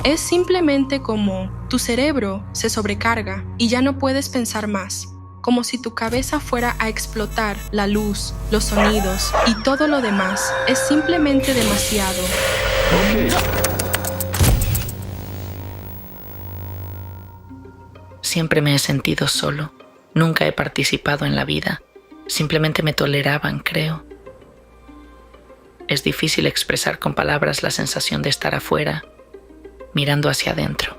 Es simplemente como tu cerebro se sobrecarga y ya no puedes pensar más, como si tu cabeza fuera a explotar. La luz, los sonidos y todo lo demás es simplemente demasiado. Siempre me he sentido solo. Nunca he participado en la vida. Simplemente me toleraban, creo. Es difícil expresar con palabras la sensación de estar afuera, mirando hacia adentro.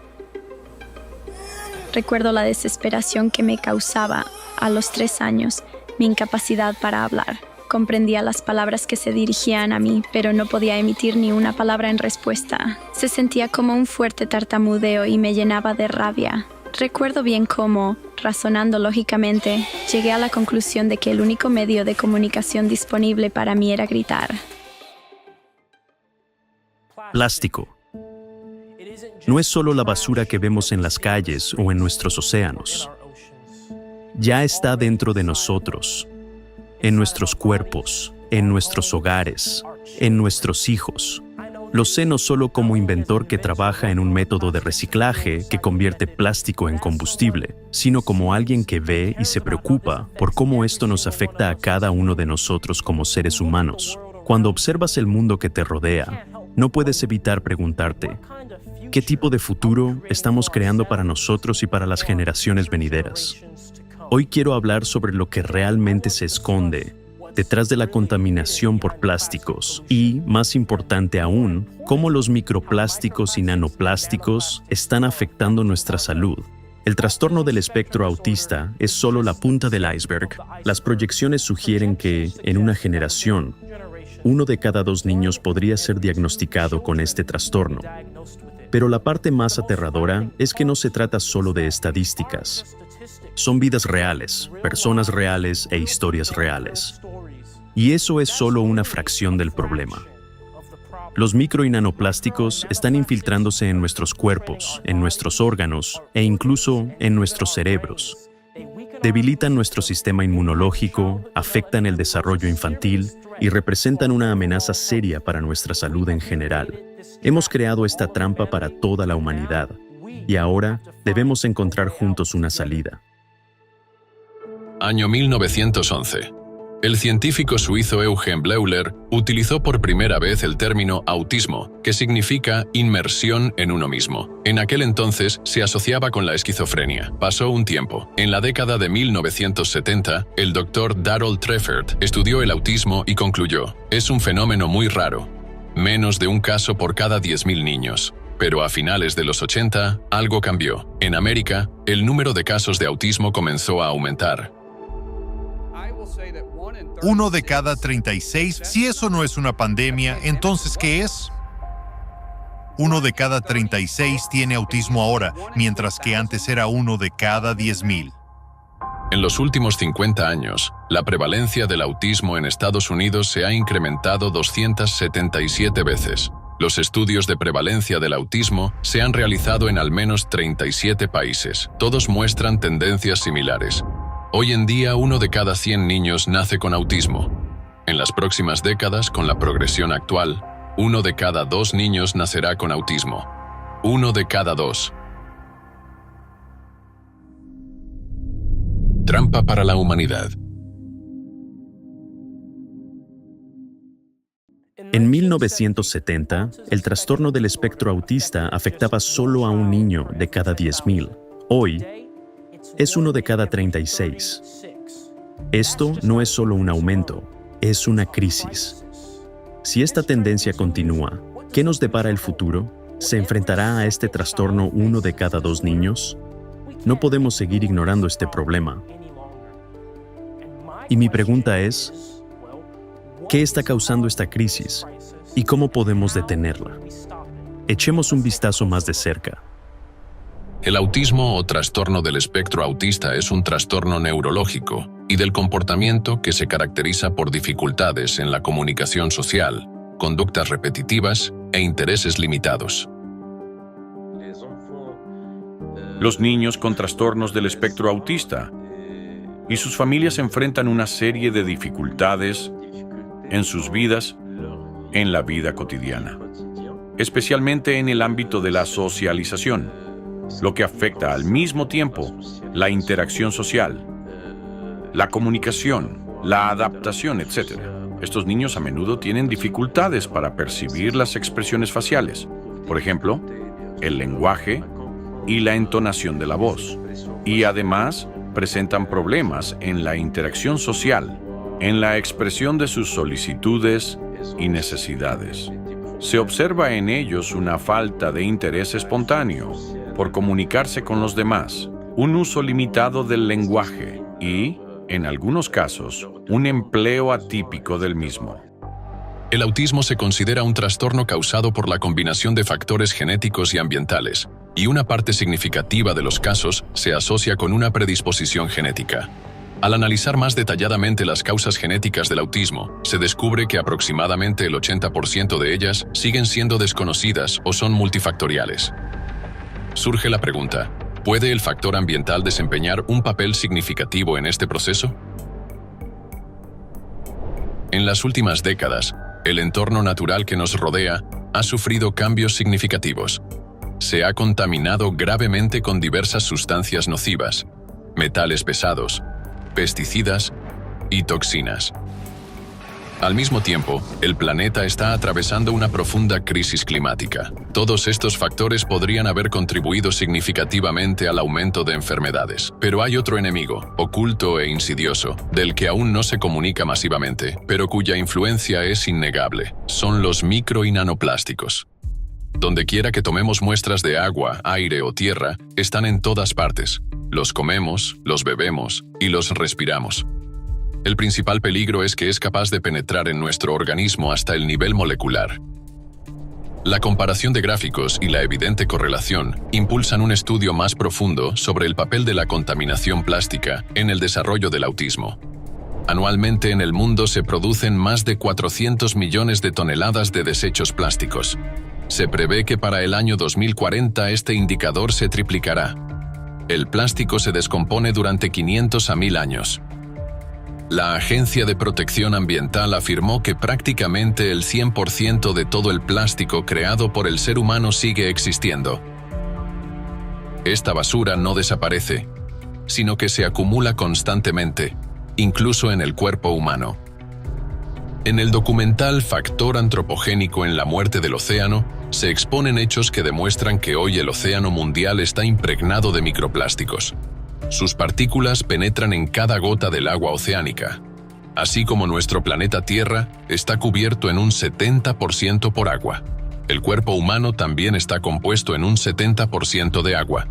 Recuerdo la desesperación que me causaba a los 3 años, mi incapacidad para hablar. Comprendía las palabras que se dirigían a mí, pero no podía emitir ni una palabra en respuesta. Se sentía como un fuerte tartamudeo y me llenaba de rabia. Recuerdo bien cómo, razonando lógicamente, llegué a la conclusión de que el único medio de comunicación disponible para mí era gritar. Plástico. No es solo la basura que vemos en las calles o en nuestros océanos. Ya está dentro de nosotros, en nuestros cuerpos, en nuestros hogares, en nuestros hijos. Lo sé no solo como inventor que trabaja en un método de reciclaje que convierte plástico en combustible, sino como alguien que ve y se preocupa por cómo esto nos afecta a cada uno de nosotros como seres humanos. Cuando observas el mundo que te rodea, no puedes evitar preguntarte, ¿qué tipo de futuro estamos creando para nosotros y para las generaciones venideras? Hoy quiero hablar sobre lo que realmente se esconde detrás de la contaminación por plásticos y, más importante aún, cómo los microplásticos y nanoplásticos están afectando nuestra salud. El trastorno del espectro autista es solo la punta del iceberg. Las proyecciones sugieren que, en una generación, 1 de cada 2 niños podría ser diagnosticado con este trastorno. Pero la parte más aterradora es que no se trata solo de estadísticas. Son vidas reales, personas reales e historias reales. Y eso es solo una fracción del problema. Los micro y nanoplásticos están infiltrándose en nuestros cuerpos, en nuestros órganos e incluso en nuestros cerebros. Debilitan nuestro sistema inmunológico, afectan el desarrollo infantil y representan una amenaza seria para nuestra salud en general. Hemos creado esta trampa para toda la humanidad y ahora debemos encontrar juntos una salida. Año 1911. El científico suizo Eugen Bleuler utilizó por primera vez el término autismo, que significa inmersión en uno mismo. En aquel entonces se asociaba con la esquizofrenia. Pasó un tiempo. En la década de 1970, el doctor Darrell Treffert estudió el autismo y concluyó: es un fenómeno muy raro. Menos de un caso por cada 10.000 niños. Pero a finales de los 80, algo cambió. En América, el número de casos de autismo comenzó a aumentar. 1 de cada 36. Si eso no es una pandemia, ¿entonces qué es? 1 de cada 36 tiene autismo ahora, mientras que antes era 1 de cada 10.000. En los últimos 50 años, la prevalencia del autismo en Estados Unidos se ha incrementado 277 veces. Los estudios de prevalencia del autismo se han realizado en al menos 37 países. Todos muestran tendencias similares. Hoy en día, 1 de cada 100 niños nace con autismo. En las próximas décadas, con la progresión actual, 1 de cada 2 niños nacerá con autismo. 1 de cada 2. Trampa para la humanidad. En 1970, el trastorno del espectro autista afectaba solo a un niño de cada 10.000. Hoy, es 1 de cada 36. Esto no es solo un aumento, es una crisis. Si esta tendencia continúa, ¿qué nos depara el futuro? ¿Se enfrentará a este trastorno 1 de cada 2 niños? No podemos seguir ignorando este problema. Y mi pregunta es, ¿qué está causando esta crisis? ¿Y cómo podemos detenerla? Echemos un vistazo más de cerca. El autismo o trastorno del espectro autista es un trastorno neurológico y del comportamiento que se caracteriza por dificultades en la comunicación social, conductas repetitivas e intereses limitados. Los niños con trastornos del espectro autista y sus familias enfrentan una serie de dificultades en sus vidas, en la vida cotidiana. especialmente en el ámbito de la socialización, lo que afecta al mismo tiempo la interacción social, la comunicación, la adaptación, etc. Estos niños a menudo tienen dificultades para percibir las expresiones faciales, por ejemplo, el lenguaje y la entonación de la voz, y además presentan problemas en la interacción social, en la expresión de sus solicitudes y necesidades. Se observa en ellos una falta de interés espontáneo por comunicarse con los demás, un uso limitado del lenguaje y, en algunos casos, un empleo atípico del mismo. El autismo se considera un trastorno causado por la combinación de factores genéticos y ambientales, y una parte significativa de los casos se asocia con una predisposición genética. Al analizar más detalladamente las causas genéticas del autismo, se descubre que aproximadamente el 80% de ellas siguen siendo desconocidas o son multifactoriales. Surge la pregunta, ¿puede el factor ambiental desempeñar un papel significativo en este proceso? En las últimas décadas, el entorno natural que nos rodea ha sufrido cambios significativos. Se ha contaminado gravemente con diversas sustancias nocivas, metales pesados, pesticidas y toxinas. Al mismo tiempo, el planeta está atravesando una profunda crisis climática. Todos estos factores podrían haber contribuido significativamente al aumento de enfermedades. Pero hay otro enemigo, oculto e insidioso, del que aún no se comunica masivamente, pero cuya influencia es innegable. Son los micro y nanoplásticos. Donde quiera que tomemos muestras de agua, aire o tierra, están en todas partes. Los comemos, los bebemos y los respiramos. El principal peligro es que es capaz de penetrar en nuestro organismo hasta el nivel molecular. La comparación de gráficos y la evidente correlación impulsan un estudio más profundo sobre el papel de la contaminación plástica en el desarrollo del autismo. Anualmente en el mundo se producen más de 400 millones de toneladas de desechos plásticos. Se prevé que para el año 2040 este indicador se triplicará. El plástico se descompone durante 500 a 1000 años. La Agencia de Protección Ambiental afirmó que prácticamente el 100% de todo el plástico creado por el ser humano sigue existiendo. Esta basura no desaparece, sino que se acumula constantemente, incluso en el cuerpo humano. En el documental Factor antropogénico en la muerte del océano, se exponen hechos que demuestran que hoy el océano mundial está impregnado de microplásticos. Sus partículas penetran en cada gota del agua oceánica, así como nuestro planeta Tierra está cubierto en un 70% por agua. El cuerpo humano también está compuesto en un 70% de agua.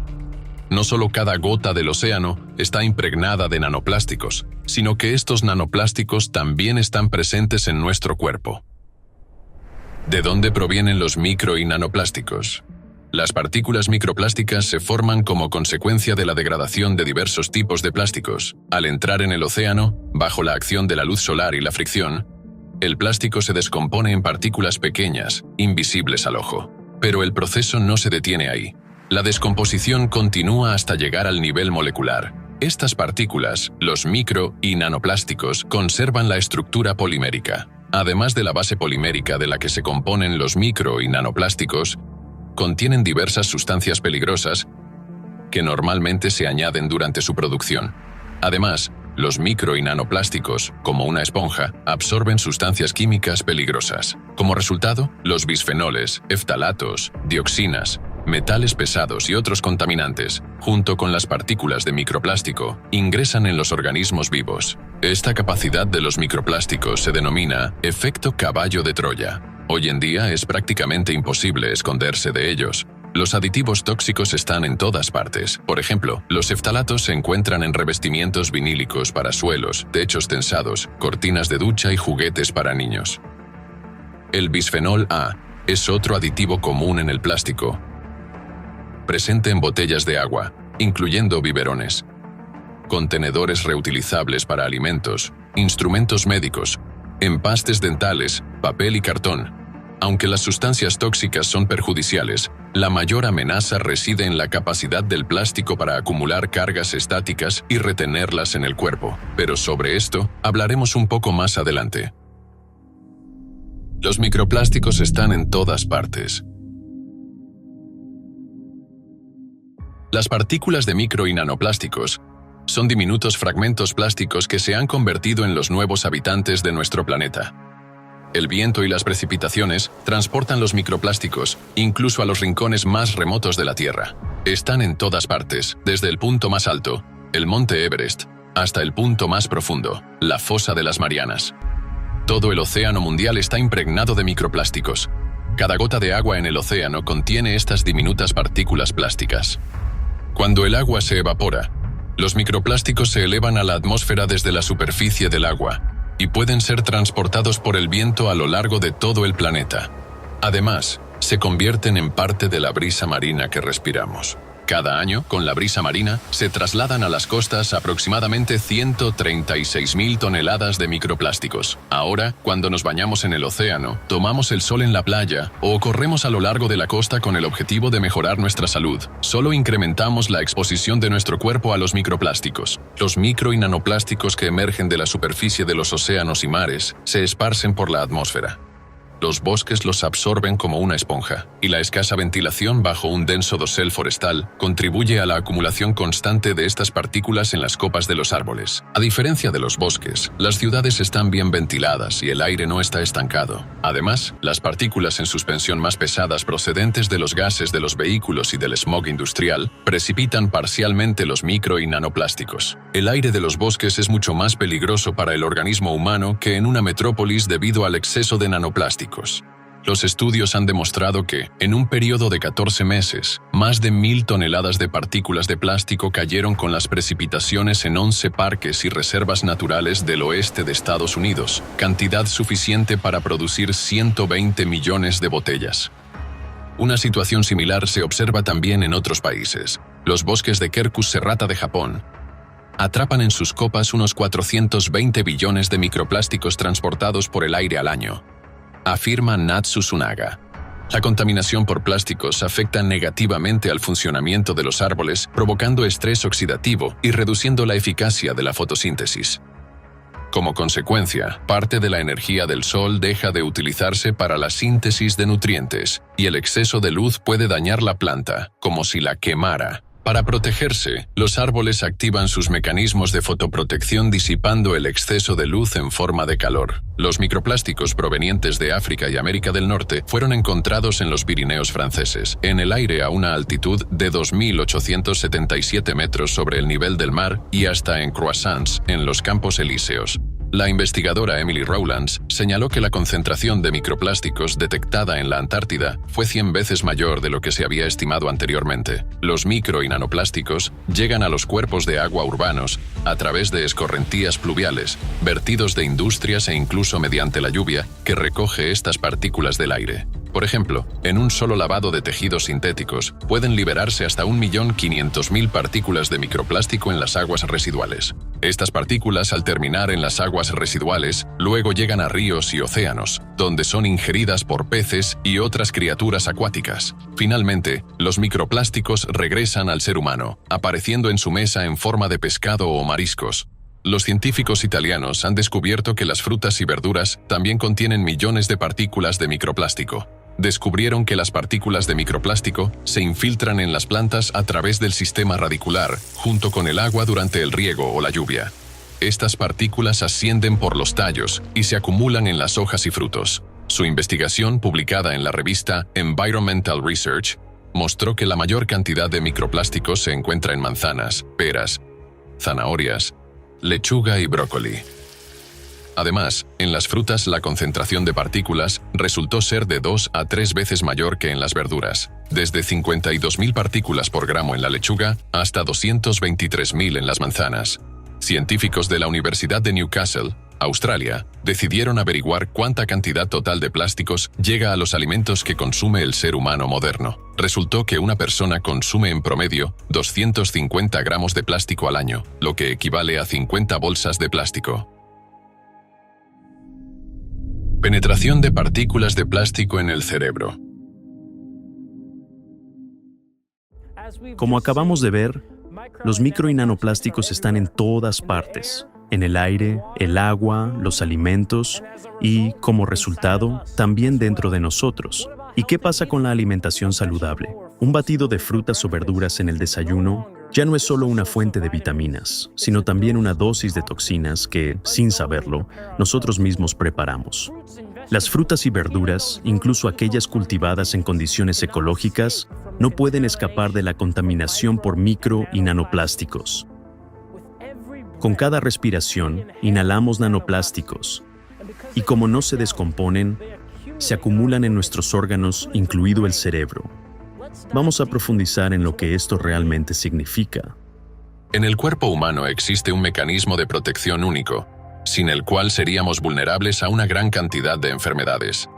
No solo cada gota del océano está impregnada de nanoplásticos, sino que estos nanoplásticos también están presentes en nuestro cuerpo. ¿De dónde provienen los micro y nanoplásticos? Las partículas microplásticas se forman como consecuencia de la degradación de diversos tipos de plásticos. Al entrar en el océano, bajo la acción de la luz solar y la fricción, el plástico se descompone en partículas pequeñas, invisibles al ojo. Pero el proceso no se detiene ahí. La descomposición continúa hasta llegar al nivel molecular. Estas partículas, los micro y nanoplásticos, conservan la estructura polimérica. Además de la base polimérica de la que se componen los micro y nanoplásticos, contienen diversas sustancias peligrosas que normalmente se añaden durante su producción. Además, los micro y nanoplásticos, como una esponja, absorben sustancias químicas peligrosas. Como resultado, los bisfenoles, eftalatos, dioxinas, metales pesados y otros contaminantes, junto con las partículas de microplástico, ingresan en los organismos vivos. Esta capacidad de los microplásticos se denomina efecto caballo de Troya. Hoy en día es prácticamente imposible esconderse de ellos. Los aditivos tóxicos están en todas partes. Por ejemplo, los eftalatos se encuentran en revestimientos vinílicos para suelos, techos tensados, cortinas de ducha y juguetes para niños. El bisfenol A es otro aditivo común en el plástico, presente en botellas de agua, incluyendo biberones, contenedores reutilizables para alimentos, instrumentos médicos, empastes dentales, papel y cartón. Aunque las sustancias tóxicas son perjudiciales, la mayor amenaza reside en la capacidad del plástico para acumular cargas estáticas y retenerlas en el cuerpo. Pero sobre esto hablaremos un poco más adelante. Los microplásticos están en todas partes. Las partículas de micro y nanoplásticos son diminutos fragmentos plásticos que se han convertido en los nuevos habitantes de nuestro planeta. El viento y las precipitaciones transportan los microplásticos incluso a los rincones más remotos de la Tierra. Están en todas partes, desde el punto más alto, el monte Everest, hasta el punto más profundo, la fosa de las Marianas. Todo el océano mundial está impregnado de microplásticos. Cada gota de agua en el océano contiene estas diminutas partículas plásticas. Cuando el agua se evapora, los microplásticos se elevan a la atmósfera desde la superficie del agua y pueden ser transportados por el viento a lo largo de todo el planeta. Además, se convierten en parte de la brisa marina que respiramos. Cada año, con la brisa marina, se trasladan a las costas aproximadamente 136.000 toneladas de microplásticos. Ahora, cuando nos bañamos en el océano, tomamos el sol en la playa o corremos a lo largo de la costa con el objetivo de mejorar nuestra salud, solo incrementamos la exposición de nuestro cuerpo a los microplásticos. Los micro y nanoplásticos que emergen de la superficie de los océanos y mares se esparcen por la atmósfera. Los bosques los absorben como una esponja, y la escasa ventilación bajo un denso dosel forestal contribuye a la acumulación constante de estas partículas en las copas de los árboles. A diferencia de los bosques, las ciudades están bien ventiladas y el aire no está estancado. Además, las partículas en suspensión más pesadas procedentes de los gases de los vehículos y del smog industrial precipitan parcialmente los micro y nanoplásticos. El aire de los bosques es mucho más peligroso para el organismo humano que en una metrópolis debido al exceso de nanoplásticos. Los estudios han demostrado que, en un periodo de 14 meses, más de 1.000 toneladas de partículas de plástico cayeron con las precipitaciones en 11 parques y reservas naturales del oeste de Estados Unidos, cantidad suficiente para producir 120 millones de botellas. Una situación similar se observa también en otros países. Los bosques de Quercus serrata de Japón atrapan en sus copas unos 420 billones de microplásticos transportados por el aire al año, afirma Natsu Tsunaga. La contaminación por plásticos afecta negativamente al funcionamiento de los árboles, provocando estrés oxidativo y reduciendo la eficacia de la fotosíntesis. Como consecuencia, parte de la energía del sol deja de utilizarse para la síntesis de nutrientes, y el exceso de luz puede dañar la planta, como si la quemara. Para protegerse, los árboles activan sus mecanismos de fotoprotección disipando el exceso de luz en forma de calor. Los microplásticos provenientes de África y América del Norte fueron encontrados en los Pirineos franceses, en el aire a una altitud de 2.877 metros sobre el nivel del mar y hasta en Croissants, en los Campos Elíseos. La investigadora Emily Rowlands señaló que la concentración de microplásticos detectada en la Antártida fue 100 veces mayor de lo que se había estimado anteriormente. Los micro y nanoplásticos llegan a los cuerpos de agua urbanos a través de escorrentías pluviales, vertidos de industrias e incluso mediante la lluvia, que recoge estas partículas del aire. Por ejemplo, en un solo lavado de tejidos sintéticos pueden liberarse hasta 1.500.000 partículas de microplástico en las aguas residuales. Estas partículas, al terminar en las aguas residuales, luego llegan a ríos y océanos, donde son ingeridas por peces y otras criaturas acuáticas. Finalmente, los microplásticos regresan al ser humano, apareciendo en su mesa en forma de pescado o mariscos. Los científicos italianos han descubierto que las frutas y verduras también contienen millones de partículas de microplástico. Descubrieron que las partículas de microplástico se infiltran en las plantas a través del sistema radicular, junto con el agua durante el riego o la lluvia. Estas partículas ascienden por los tallos y se acumulan en las hojas y frutos. Su investigación, publicada en la revista Environmental Research, mostró que la mayor cantidad de microplásticos se encuentra en manzanas, peras, zanahorias, lechuga y brócoli. Además, en las frutas la concentración de partículas resultó ser de 2 a 3 veces mayor que en las verduras, desde 52.000 partículas por gramo en la lechuga hasta 223.000 en las manzanas. Científicos de la Universidad de Newcastle, Australia, decidieron averiguar cuánta cantidad total de plásticos llega a los alimentos que consume el ser humano moderno. Resultó que una persona consume en promedio 250 gramos de plástico al año, lo que equivale a 50 bolsas de plástico. Penetración de partículas de plástico en el cerebro. Como acabamos de ver, los micro y nanoplásticos están en todas partes, en el aire, el agua, los alimentos y, como resultado, también dentro de nosotros. ¿Y qué pasa con la alimentación saludable? Un batido de frutas o verduras en el desayuno ya no es solo una fuente de vitaminas, sino también una dosis de toxinas que, sin saberlo, nosotros mismos preparamos. Las frutas y verduras, incluso aquellas cultivadas en condiciones ecológicas, no pueden escapar de la contaminación por micro y nanoplásticos. Con cada respiración, inhalamos nanoplásticos, y como no se descomponen, se acumulan en nuestros órganos, incluido el cerebro. Vamos a profundizar en lo que esto realmente significa. En el cuerpo humano existe un mecanismo de protección único, sin el cual seríamos vulnerables a una gran cantidad de enfermedades.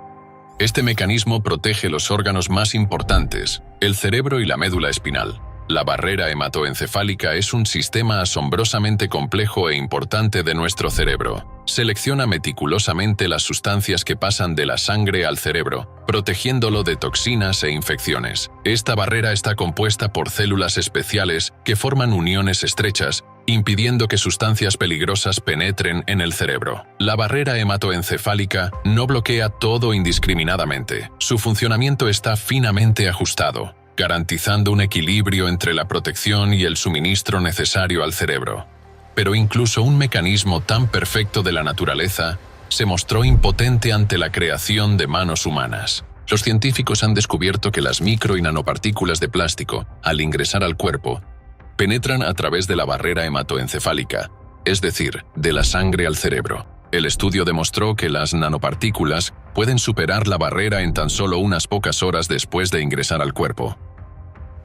Este mecanismo protege los órganos más importantes, el cerebro y la médula espinal. La barrera hematoencefálica es un sistema asombrosamente complejo e importante de nuestro cerebro. Selecciona meticulosamente las sustancias que pasan de la sangre al cerebro, protegiéndolo de toxinas e infecciones. Esta barrera está compuesta por células especiales que forman uniones estrechas, impidiendo que sustancias peligrosas penetren en el cerebro. La barrera hematoencefálica no bloquea todo indiscriminadamente. Su funcionamiento está finamente ajustado, garantizando un equilibrio entre la protección y el suministro necesario al cerebro. Pero incluso un mecanismo tan perfecto de la naturaleza se mostró impotente ante la creación de manos humanas. Los científicos han descubierto que las micro y nanopartículas de plástico, al ingresar al cuerpo, penetran a través de la barrera hematoencefálica, es decir, de la sangre al cerebro. El estudio demostró que las nanopartículas pueden superar la barrera en tan solo unas pocas horas después de ingresar al cuerpo.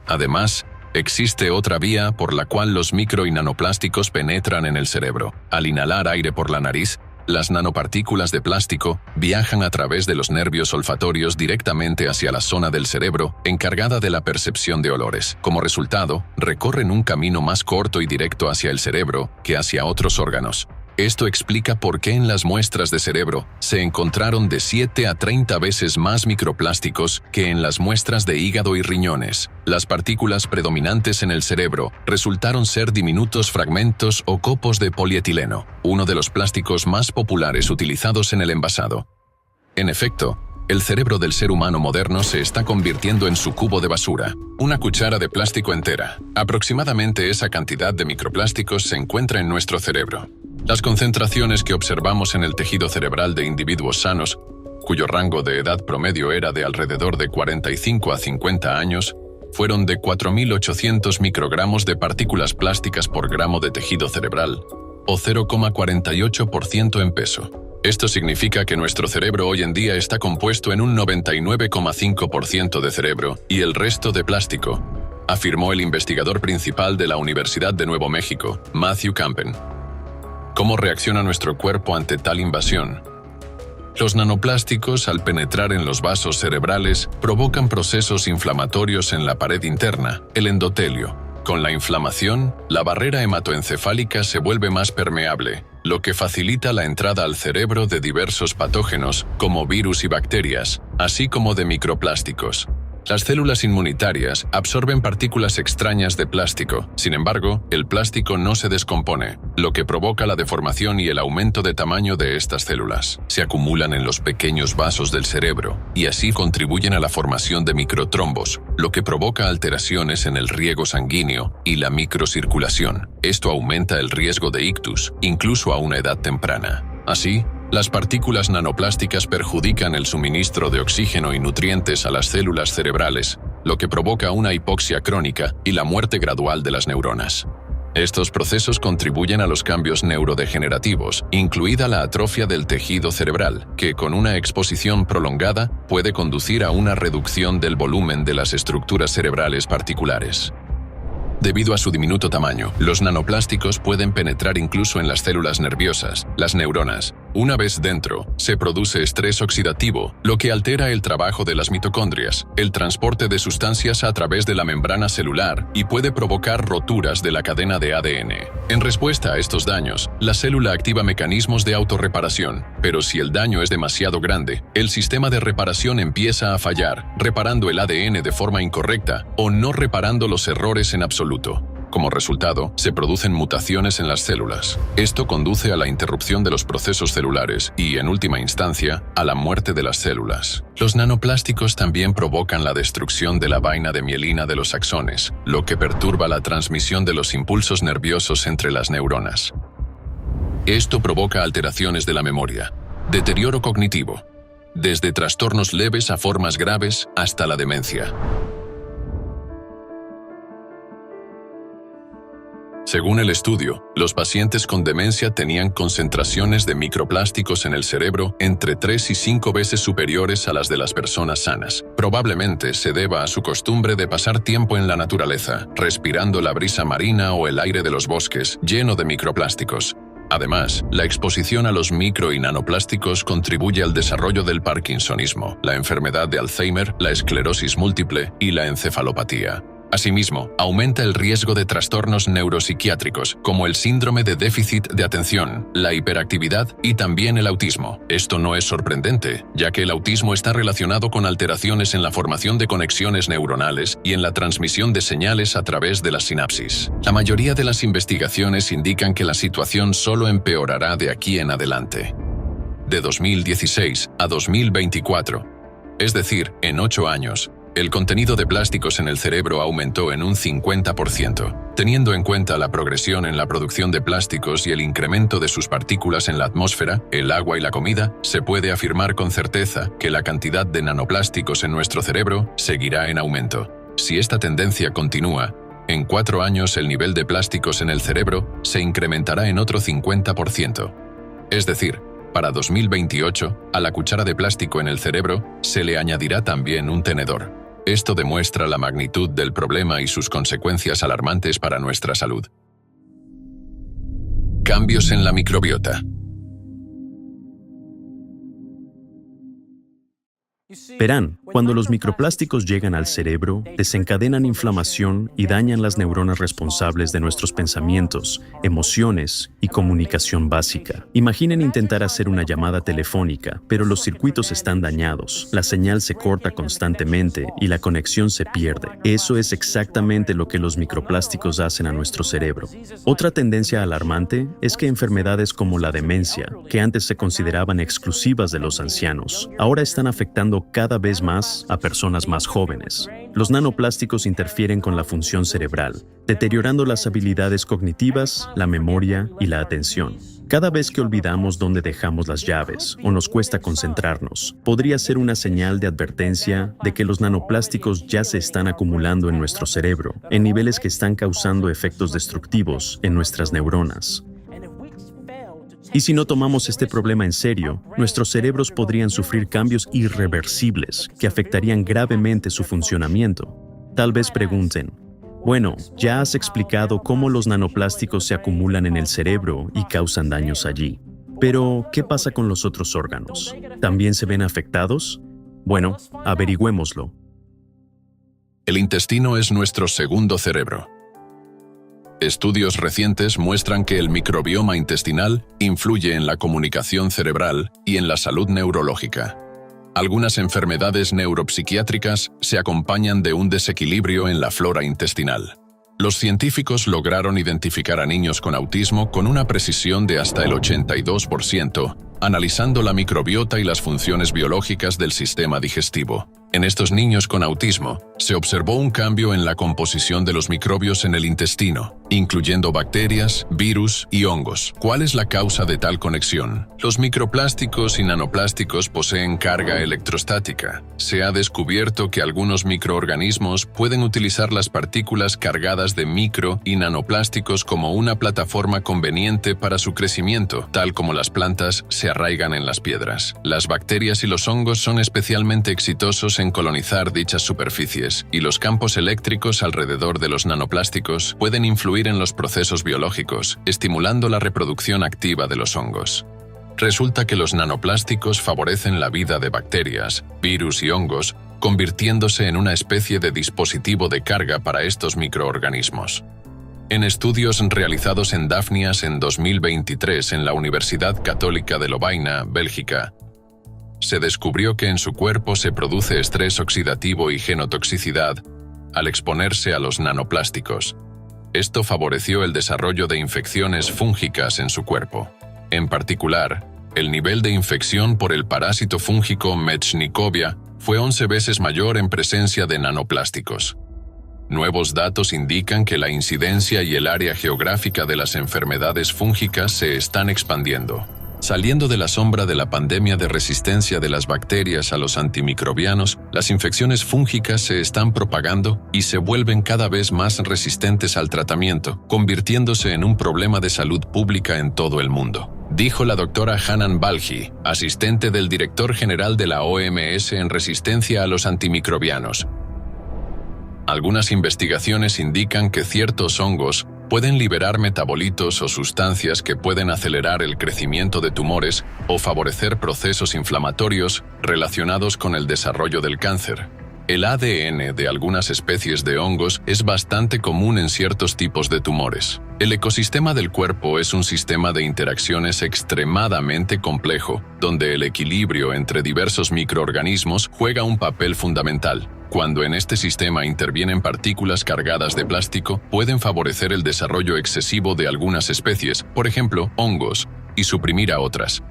Además, existe otra vía por la cual los micro y nanoplásticos penetran en el cerebro. Al inhalar aire por la nariz, las nanopartículas de plástico viajan a través de los nervios olfatorios directamente hacia la zona del cerebro encargada de la percepción de olores. Como resultado, recorren un camino más corto y directo hacia el cerebro que hacia otros órganos. Esto explica por qué en las muestras de cerebro se encontraron de 7 a 30 veces más microplásticos que en las muestras de hígado y riñones. Las partículas predominantes en el cerebro resultaron ser diminutos fragmentos o copos de polietileno, uno de los plásticos más populares utilizados en el envasado. En efecto, el cerebro del ser humano moderno se está convirtiendo en su cubo de basura, una cuchara de plástico entera. Aproximadamente esa cantidad de microplásticos se encuentra en nuestro cerebro. Las concentraciones que observamos en el tejido cerebral de individuos sanos, cuyo rango de edad promedio era de alrededor de 45 a 50 años, fueron de 4.800 microgramos de partículas plásticas por gramo de tejido cerebral, o 0,48% en peso. Esto significa que nuestro cerebro hoy en día está compuesto en un 99,5% de cerebro y el resto de plástico, afirmó el investigador principal de la Universidad de Nuevo México, Matthew Campen. ¿Cómo reacciona nuestro cuerpo ante tal invasión? Los nanoplásticos, al penetrar en los vasos cerebrales, provocan procesos inflamatorios en la pared interna, el endotelio. Con la inflamación, la barrera hematoencefálica se vuelve más permeable, lo que facilita la entrada al cerebro de diversos patógenos, como virus y bacterias, así como de microplásticos. Las células inmunitarias absorben partículas extrañas de plástico. Sin embargo, el plástico no se descompone, lo que provoca la deformación y el aumento de tamaño de estas células. Se acumulan en los pequeños vasos del cerebro y así contribuyen a la formación de microtrombos, lo que provoca alteraciones en el riego sanguíneo y la microcirculación. Esto aumenta el riesgo de ictus, incluso a una edad temprana. Así, las partículas nanoplásticas perjudican el suministro de oxígeno y nutrientes a las células cerebrales, lo que provoca una hipoxia crónica y la muerte gradual de las neuronas. Estos procesos contribuyen a los cambios neurodegenerativos, incluida la atrofia del tejido cerebral, que con una exposición prolongada puede conducir a una reducción del volumen de las estructuras cerebrales particulares. Debido a su diminuto tamaño, los nanoplásticos pueden penetrar incluso en las células nerviosas, las neuronas. Una vez dentro, se produce estrés oxidativo, lo que altera el trabajo de las mitocondrias, el transporte de sustancias a través de la membrana celular y puede provocar roturas de la cadena de ADN. En respuesta a estos daños, la célula activa mecanismos de autorreparación, pero si el daño es demasiado grande, el sistema de reparación empieza a fallar, reparando el ADN de forma incorrecta o no reparando los errores en absoluto. Como resultado, se producen mutaciones en las células. Esto conduce a la interrupción de los procesos celulares y, en última instancia, a la muerte de las células. Los nanoplásticos también provocan la destrucción de la vaina de mielina de los axones, lo que perturba la transmisión de los impulsos nerviosos entre las neuronas. Esto provoca alteraciones de la memoria, deterioro cognitivo, desde trastornos leves a formas graves hasta la demencia. Según el estudio, los pacientes con demencia tenían concentraciones de microplásticos en el cerebro entre 3 y 5 veces superiores a las de las personas sanas. Probablemente se deba a su costumbre de pasar tiempo en la naturaleza, respirando la brisa marina o el aire de los bosques, lleno de microplásticos. Además, la exposición a los micro y nanoplásticos contribuye al desarrollo del parkinsonismo, la enfermedad de Alzheimer, la esclerosis múltiple y la encefalopatía. Asimismo, aumenta el riesgo de trastornos neuropsiquiátricos, como el síndrome de déficit de atención, la hiperactividad y también el autismo. Esto no es sorprendente, ya que el autismo está relacionado con alteraciones en la formación de conexiones neuronales y en la transmisión de señales a través de las sinapsis. La mayoría de las investigaciones indican que la situación solo empeorará de aquí en adelante. De 2016 a 2024, es decir, en 8 años, el contenido de plásticos en el cerebro aumentó en un 50%. Teniendo en cuenta la progresión en la producción de plásticos y el incremento de sus partículas en la atmósfera, el agua y la comida, se puede afirmar con certeza que la cantidad de nanoplásticos en nuestro cerebro seguirá en aumento. Si esta tendencia continúa, en 4 años el nivel de plásticos en el cerebro se incrementará en otro 50%. Es decir, para 2028, a la cuchara de plástico en el cerebro se le añadirá también un tenedor. Esto demuestra la magnitud del problema y sus consecuencias alarmantes para nuestra salud. Cambios en la microbiota. Verán, cuando los microplásticos llegan al cerebro, desencadenan inflamación y dañan las neuronas responsables de nuestros pensamientos, emociones y comunicación básica. Imaginen intentar hacer una llamada telefónica, pero los circuitos están dañados, la señal se corta constantemente y la conexión se pierde. Eso es exactamente lo que los microplásticos hacen a nuestro cerebro. Otra tendencia alarmante es que enfermedades como la demencia, que antes se consideraban exclusivas de los ancianos, ahora están afectando cada vez más a personas más jóvenes. Los nanoplásticos interfieren con la función cerebral, deteriorando las habilidades cognitivas, la memoria y la atención. Cada vez que olvidamos dónde dejamos las llaves o nos cuesta concentrarnos, podría ser una señal de advertencia de que los nanoplásticos ya se están acumulando en nuestro cerebro, en niveles que están causando efectos destructivos en nuestras neuronas. Y si no tomamos este problema en serio, nuestros cerebros podrían sufrir cambios irreversibles que afectarían gravemente su funcionamiento. Tal vez pregunten, bueno, ya has explicado cómo los nanoplásticos se acumulan en el cerebro y causan daños allí. Pero, ¿qué pasa con los otros órganos? ¿También se ven afectados? Bueno, averigüémoslo. El intestino es nuestro segundo cerebro. Estudios recientes muestran que el microbioma intestinal influye en la comunicación cerebral y en la salud neurológica. Algunas enfermedades neuropsiquiátricas se acompañan de un desequilibrio en la flora intestinal. Los científicos lograron identificar a niños con autismo con una precisión de hasta el 82%, analizando la microbiota y las funciones biológicas del sistema digestivo. En estos niños con autismo, se observó un cambio en la composición de los microbios en el intestino, incluyendo bacterias, virus y hongos. ¿Cuál es la causa de tal conexión? Los microplásticos y nanoplásticos poseen carga electrostática. Se ha descubierto que algunos microorganismos pueden utilizar las partículas cargadas de micro y nanoplásticos como una plataforma conveniente para su crecimiento, tal como las plantas se arraigan en las piedras. Las bacterias y los hongos son especialmente exitosos en colonizar dichas superficies, y los campos eléctricos alrededor de los nanoplásticos pueden influir en los procesos biológicos, estimulando la reproducción activa de los hongos. Resulta que los nanoplásticos favorecen la vida de bacterias, virus y hongos, convirtiéndose en una especie de dispositivo de carga para estos microorganismos. En estudios realizados en Dafnias en 2023 en la Universidad Católica de Lovaina, Bélgica, se descubrió que en su cuerpo se produce estrés oxidativo y genotoxicidad al exponerse a los nanoplásticos. Esto favoreció el desarrollo de infecciones fúngicas en su cuerpo. En particular, el nivel de infección por el parásito fúngico Mechnicovia fue 11 veces mayor en presencia de nanoplásticos. Nuevos datos indican que la incidencia y el área geográfica de las enfermedades fúngicas se están expandiendo. Saliendo de la sombra de la pandemia de resistencia de las bacterias a los antimicrobianos, las infecciones fúngicas se están propagando y se vuelven cada vez más resistentes al tratamiento, convirtiéndose en un problema de salud pública en todo el mundo, dijo la doctora Hanan Balji, asistente del director general de la OMS en resistencia a los antimicrobianos. Algunas investigaciones indican que ciertos hongos pueden liberar metabolitos o sustancias que pueden acelerar el crecimiento de tumores o favorecer procesos inflamatorios relacionados con el desarrollo del cáncer. El ADN de algunas especies de hongos es bastante común en ciertos tipos de tumores. El ecosistema del cuerpo es un sistema de interacciones extremadamente complejo, donde el equilibrio entre diversos microorganismos juega un papel fundamental. Cuando en este sistema intervienen partículas cargadas de plástico, pueden favorecer el desarrollo excesivo de algunas especies, por ejemplo, hongos, y suprimir a otras.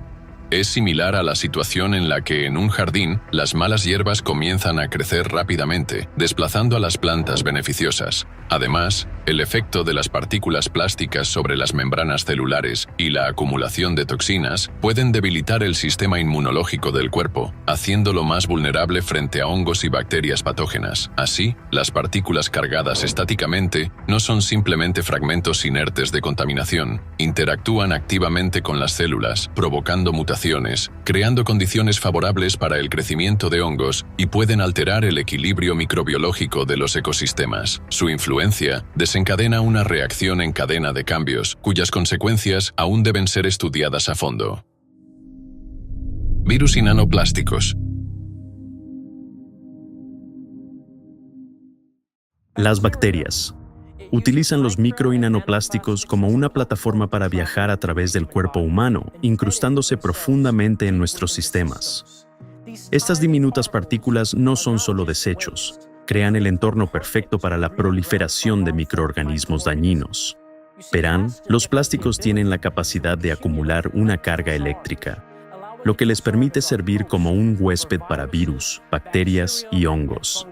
Es similar a la situación en la que en un jardín las malas hierbas comienzan a crecer rápidamente, desplazando a las plantas beneficiosas. Además, el efecto de las partículas plásticas sobre las membranas celulares y la acumulación de toxinas pueden debilitar el sistema inmunológico del cuerpo, haciéndolo más vulnerable frente a hongos y bacterias patógenas. Así, las partículas cargadas estáticamente no son simplemente fragmentos inertes de contaminación, interactúan activamente con las células, provocando mutaciones, creando condiciones favorables para el crecimiento de hongos y pueden alterar el equilibrio microbiológico de los ecosistemas. Su influencia desencadena una reacción en cadena de cambios, cuyas consecuencias aún deben ser estudiadas a fondo. Virus y nanoplásticos. Las bacterias utilizan los micro y nanoplásticos como una plataforma para viajar a través del cuerpo humano, incrustándose profundamente en nuestros sistemas. Estas diminutas partículas no son solo desechos, crean el entorno perfecto para la proliferación de microorganismos dañinos. Verán, los plásticos tienen la capacidad de acumular una carga eléctrica, lo que les permite servir como un huésped para virus, bacterias y hongos.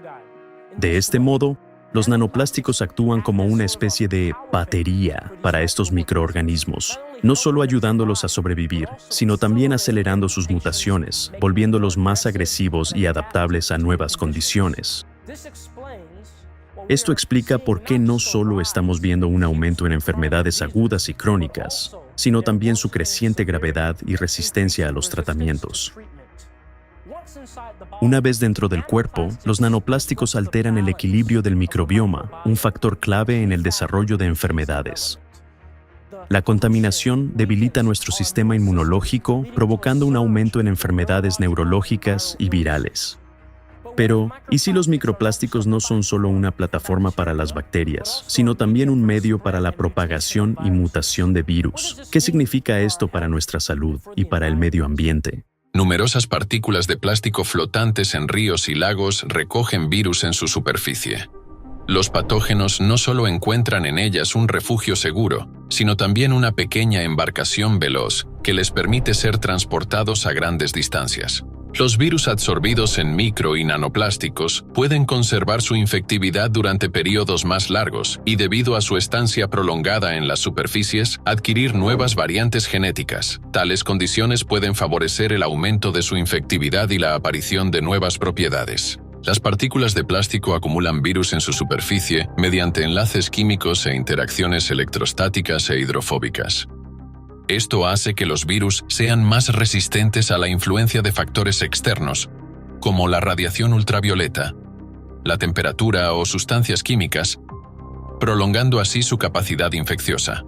De este modo, los nanoplásticos actúan como una especie de batería para estos microorganismos, no solo ayudándolos a sobrevivir, sino también acelerando sus mutaciones, volviéndolos más agresivos y adaptables a nuevas condiciones. Esto explica por qué no solo estamos viendo un aumento en enfermedades agudas y crónicas, sino también su creciente gravedad y resistencia a los tratamientos. Una vez dentro del cuerpo, los nanoplásticos alteran el equilibrio del microbioma, un factor clave en el desarrollo de enfermedades. La contaminación debilita nuestro sistema inmunológico, provocando un aumento en enfermedades neurológicas y virales. Pero, ¿y si los microplásticos no son solo una plataforma para las bacterias, sino también un medio para la propagación y mutación de virus? ¿Qué significa esto para nuestra salud y para el medio ambiente? Numerosas partículas de plástico flotantes en ríos y lagos recogen virus en su superficie. Los patógenos no solo encuentran en ellas un refugio seguro, sino también una pequeña embarcación veloz que les permite ser transportados a grandes distancias. Los virus absorbidos en micro y nanoplásticos pueden conservar su infectividad durante periodos más largos y, debido a su estancia prolongada en las superficies, adquirir nuevas variantes genéticas. Tales condiciones pueden favorecer el aumento de su infectividad y la aparición de nuevas propiedades. Las partículas de plástico acumulan virus en su superficie mediante enlaces químicos e interacciones electrostáticas e hidrofóbicas. Esto hace que los virus sean más resistentes a la influencia de factores externos, como la radiación ultravioleta, la temperatura o sustancias químicas, prolongando así su capacidad infecciosa.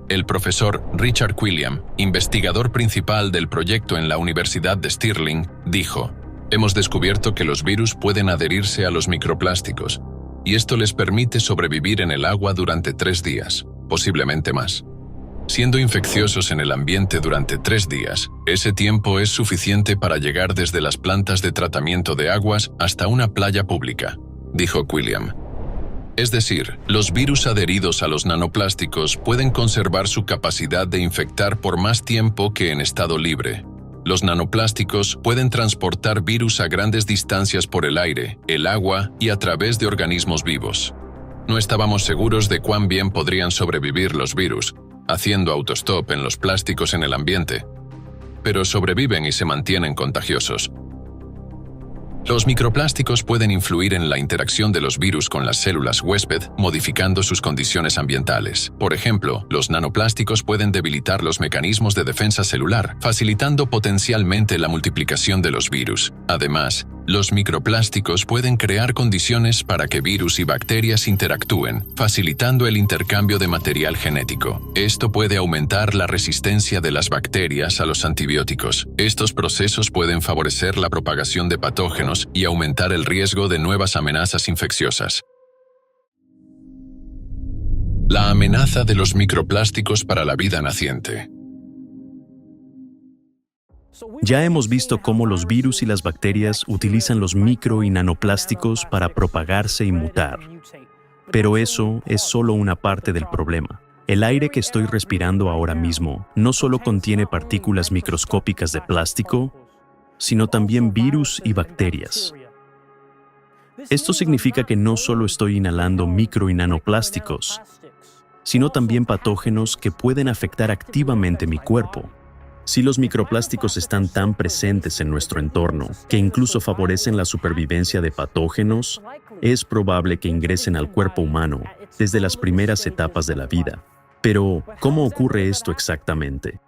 El profesor Richard Quilliam, investigador principal del proyecto en la Universidad de Stirling, dijo: «Hemos descubierto que los virus pueden adherirse a los microplásticos, y esto les permite sobrevivir en el agua durante 3 días, posiblemente más. Siendo infecciosos en el ambiente durante 3 días, ese tiempo es suficiente para llegar desde las plantas de tratamiento de aguas hasta una playa pública», dijo Quilliam. Es decir, los virus adheridos a los nanoplásticos pueden conservar su capacidad de infectar por más tiempo que en estado libre. Los nanoplásticos pueden transportar virus a grandes distancias por el aire, el agua y a través de organismos vivos. No estábamos seguros de cuán bien podrían sobrevivir los virus, haciendo autostop en los plásticos en el ambiente, pero sobreviven y se mantienen contagiosos. Los microplásticos pueden influir en la interacción de los virus con las células huésped, modificando sus condiciones ambientales. Por ejemplo, los nanoplásticos pueden debilitar los mecanismos de defensa celular, facilitando potencialmente la multiplicación de los virus. Además, los microplásticos pueden crear condiciones para que virus y bacterias interactúen, facilitando el intercambio de material genético. Esto puede aumentar la resistencia de las bacterias a los antibióticos. Estos procesos pueden favorecer la propagación de patógenos y aumentar el riesgo de nuevas amenazas infecciosas. La amenaza de los microplásticos para la vida naciente. Ya hemos visto cómo los virus y las bacterias utilizan los micro y nanoplásticos para propagarse y mutar. Pero eso es solo una parte del problema. El aire que estoy respirando ahora mismo no solo contiene partículas microscópicas de plástico, sino también virus y bacterias. Esto significa que no solo estoy inhalando micro y nanoplásticos, sino también patógenos que pueden afectar activamente mi cuerpo. Si los microplásticos están tan presentes en nuestro entorno que incluso favorecen la supervivencia de patógenos, es probable que ingresen al cuerpo humano desde las primeras etapas de la vida. Pero, ¿cómo ocurre esto exactamente?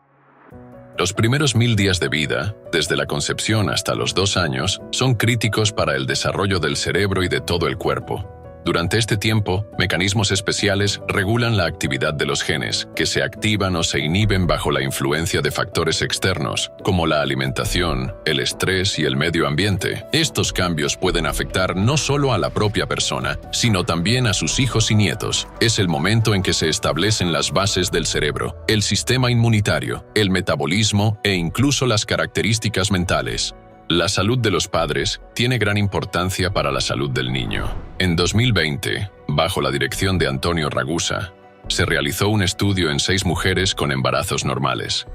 Los primeros 1000 días de vida, desde la concepción hasta los 2 años, son críticos para el desarrollo del cerebro y de todo el cuerpo. Durante este tiempo, mecanismos especiales regulan la actividad de los genes, que se activan o se inhiben bajo la influencia de factores externos, como la alimentación, el estrés y el medio ambiente. Estos cambios pueden afectar no solo a la propia persona, sino también a sus hijos y nietos. Es el momento en que se establecen las bases del cerebro, el sistema inmunitario, el metabolismo e incluso las características mentales. La salud de los padres tiene gran importancia para la salud del niño. En 2020, bajo la dirección de Antonio Ragusa, se realizó un estudio en 6 mujeres con embarazos normales.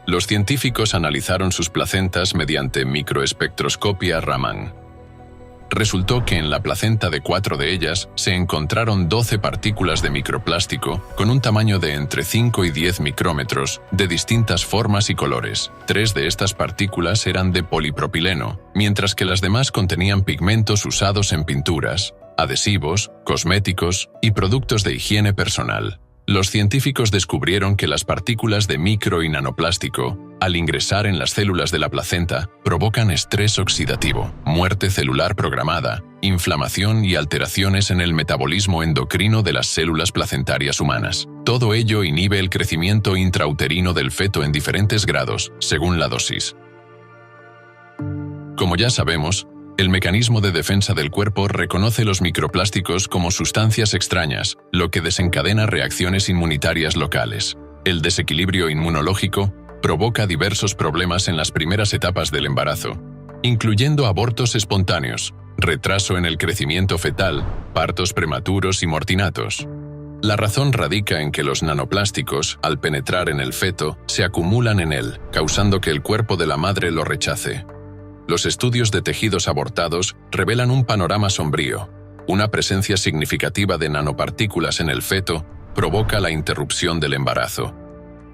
Los científicos analizaron sus placentas mediante microespectroscopia Raman. Resultó que en la placenta de 4 de ellas se encontraron 12 partículas de microplástico con un tamaño de entre 5 y 10 micrómetros, de distintas formas y colores. 3 de estas partículas eran de polipropileno, mientras que las demás contenían pigmentos usados en pinturas, adhesivos, cosméticos y productos de higiene personal. Los científicos descubrieron que las partículas de micro y nanoplástico, al ingresar en las células de la placenta, provocan estrés oxidativo, muerte celular programada, inflamación y alteraciones en el metabolismo endocrino de las células placentarias humanas. Todo ello inhibe el crecimiento intrauterino del feto en diferentes grados, según la dosis. Como ya sabemos, el mecanismo de defensa del cuerpo reconoce los microplásticos como sustancias extrañas, lo que desencadena reacciones inmunitarias locales. El desequilibrio inmunológico provoca diversos problemas en las primeras etapas del embarazo, incluyendo abortos espontáneos, retraso en el crecimiento fetal, partos prematuros y mortinatos. La razón radica en que los nanoplásticos, al penetrar en el feto, se acumulan en él, causando que el cuerpo de la madre lo rechace. Los estudios de tejidos abortados revelan un panorama sombrío. Una presencia significativa de nanopartículas en el feto provoca la interrupción del embarazo,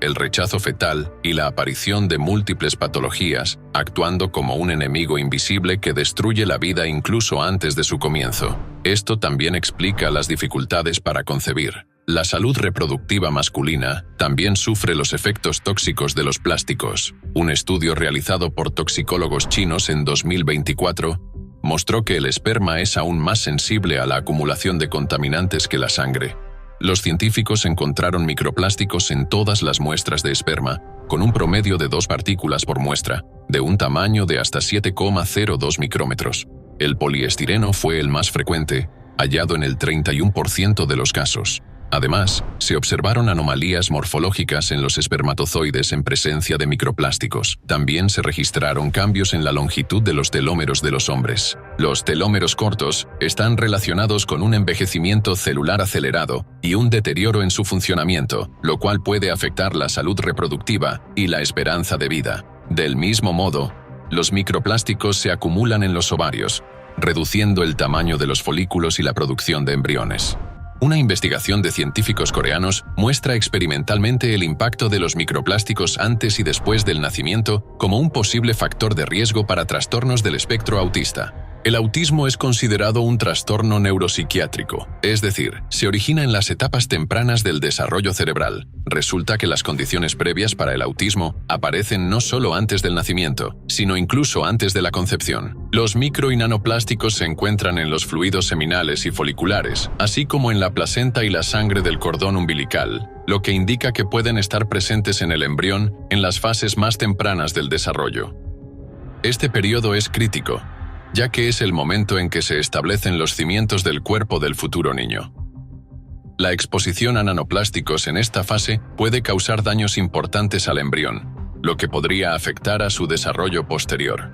el rechazo fetal y la aparición de múltiples patologías, actuando como un enemigo invisible que destruye la vida incluso antes de su comienzo. Esto también explica las dificultades para concebir. La salud reproductiva masculina también sufre los efectos tóxicos de los plásticos. Un estudio realizado por toxicólogos chinos en 2024 mostró que el esperma es aún más sensible a la acumulación de contaminantes que la sangre. Los científicos encontraron microplásticos en todas las muestras de esperma, con un promedio de 2 partículas por muestra, de un tamaño de hasta 7,02 micrómetros. El poliestireno fue el más frecuente, hallado en el 31% de los casos. Además, se observaron anomalías morfológicas en los espermatozoides en presencia de microplásticos. También se registraron cambios en la longitud de los telómeros de los hombres. Los telómeros cortos están relacionados con un envejecimiento celular acelerado y un deterioro en su funcionamiento, lo cual puede afectar la salud reproductiva y la esperanza de vida. Del mismo modo, los microplásticos se acumulan en los ovarios, reduciendo el tamaño de los folículos y la producción de embriones. Una investigación de científicos coreanos muestra experimentalmente el impacto de los microplásticos antes y después del nacimiento como un posible factor de riesgo para trastornos del espectro autista. El autismo es considerado un trastorno neuropsiquiátrico, es decir, se origina en las etapas tempranas del desarrollo cerebral. Resulta que las condiciones previas para el autismo aparecen no solo antes del nacimiento, sino incluso antes de la concepción. Los micro y nanoplásticos se encuentran en los fluidos seminales y foliculares, así como en la placenta y la sangre del cordón umbilical, lo que indica que pueden estar presentes en el embrión en las fases más tempranas del desarrollo. Este periodo es crítico, ya que es el momento en que se establecen los cimientos del cuerpo del futuro niño. La exposición a nanoplásticos en esta fase puede causar daños importantes al embrión, lo que podría afectar a su desarrollo posterior.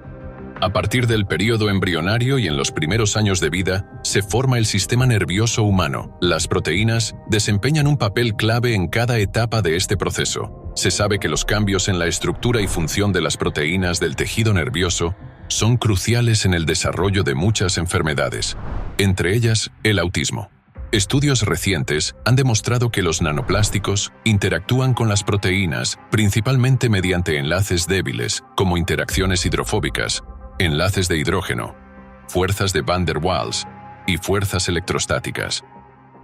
A partir del periodo embrionario y en los primeros años de vida, se forma el sistema nervioso humano. Las proteínas desempeñan un papel clave en cada etapa de este proceso. Se sabe que los cambios en la estructura y función de las proteínas del tejido nervioso son cruciales en el desarrollo de muchas enfermedades, entre ellas el autismo. Estudios recientes han demostrado que los nanoplásticos interactúan con las proteínas principalmente mediante enlaces débiles, como interacciones hidrofóbicas, enlaces de hidrógeno, fuerzas de Van der Waals y fuerzas electrostáticas.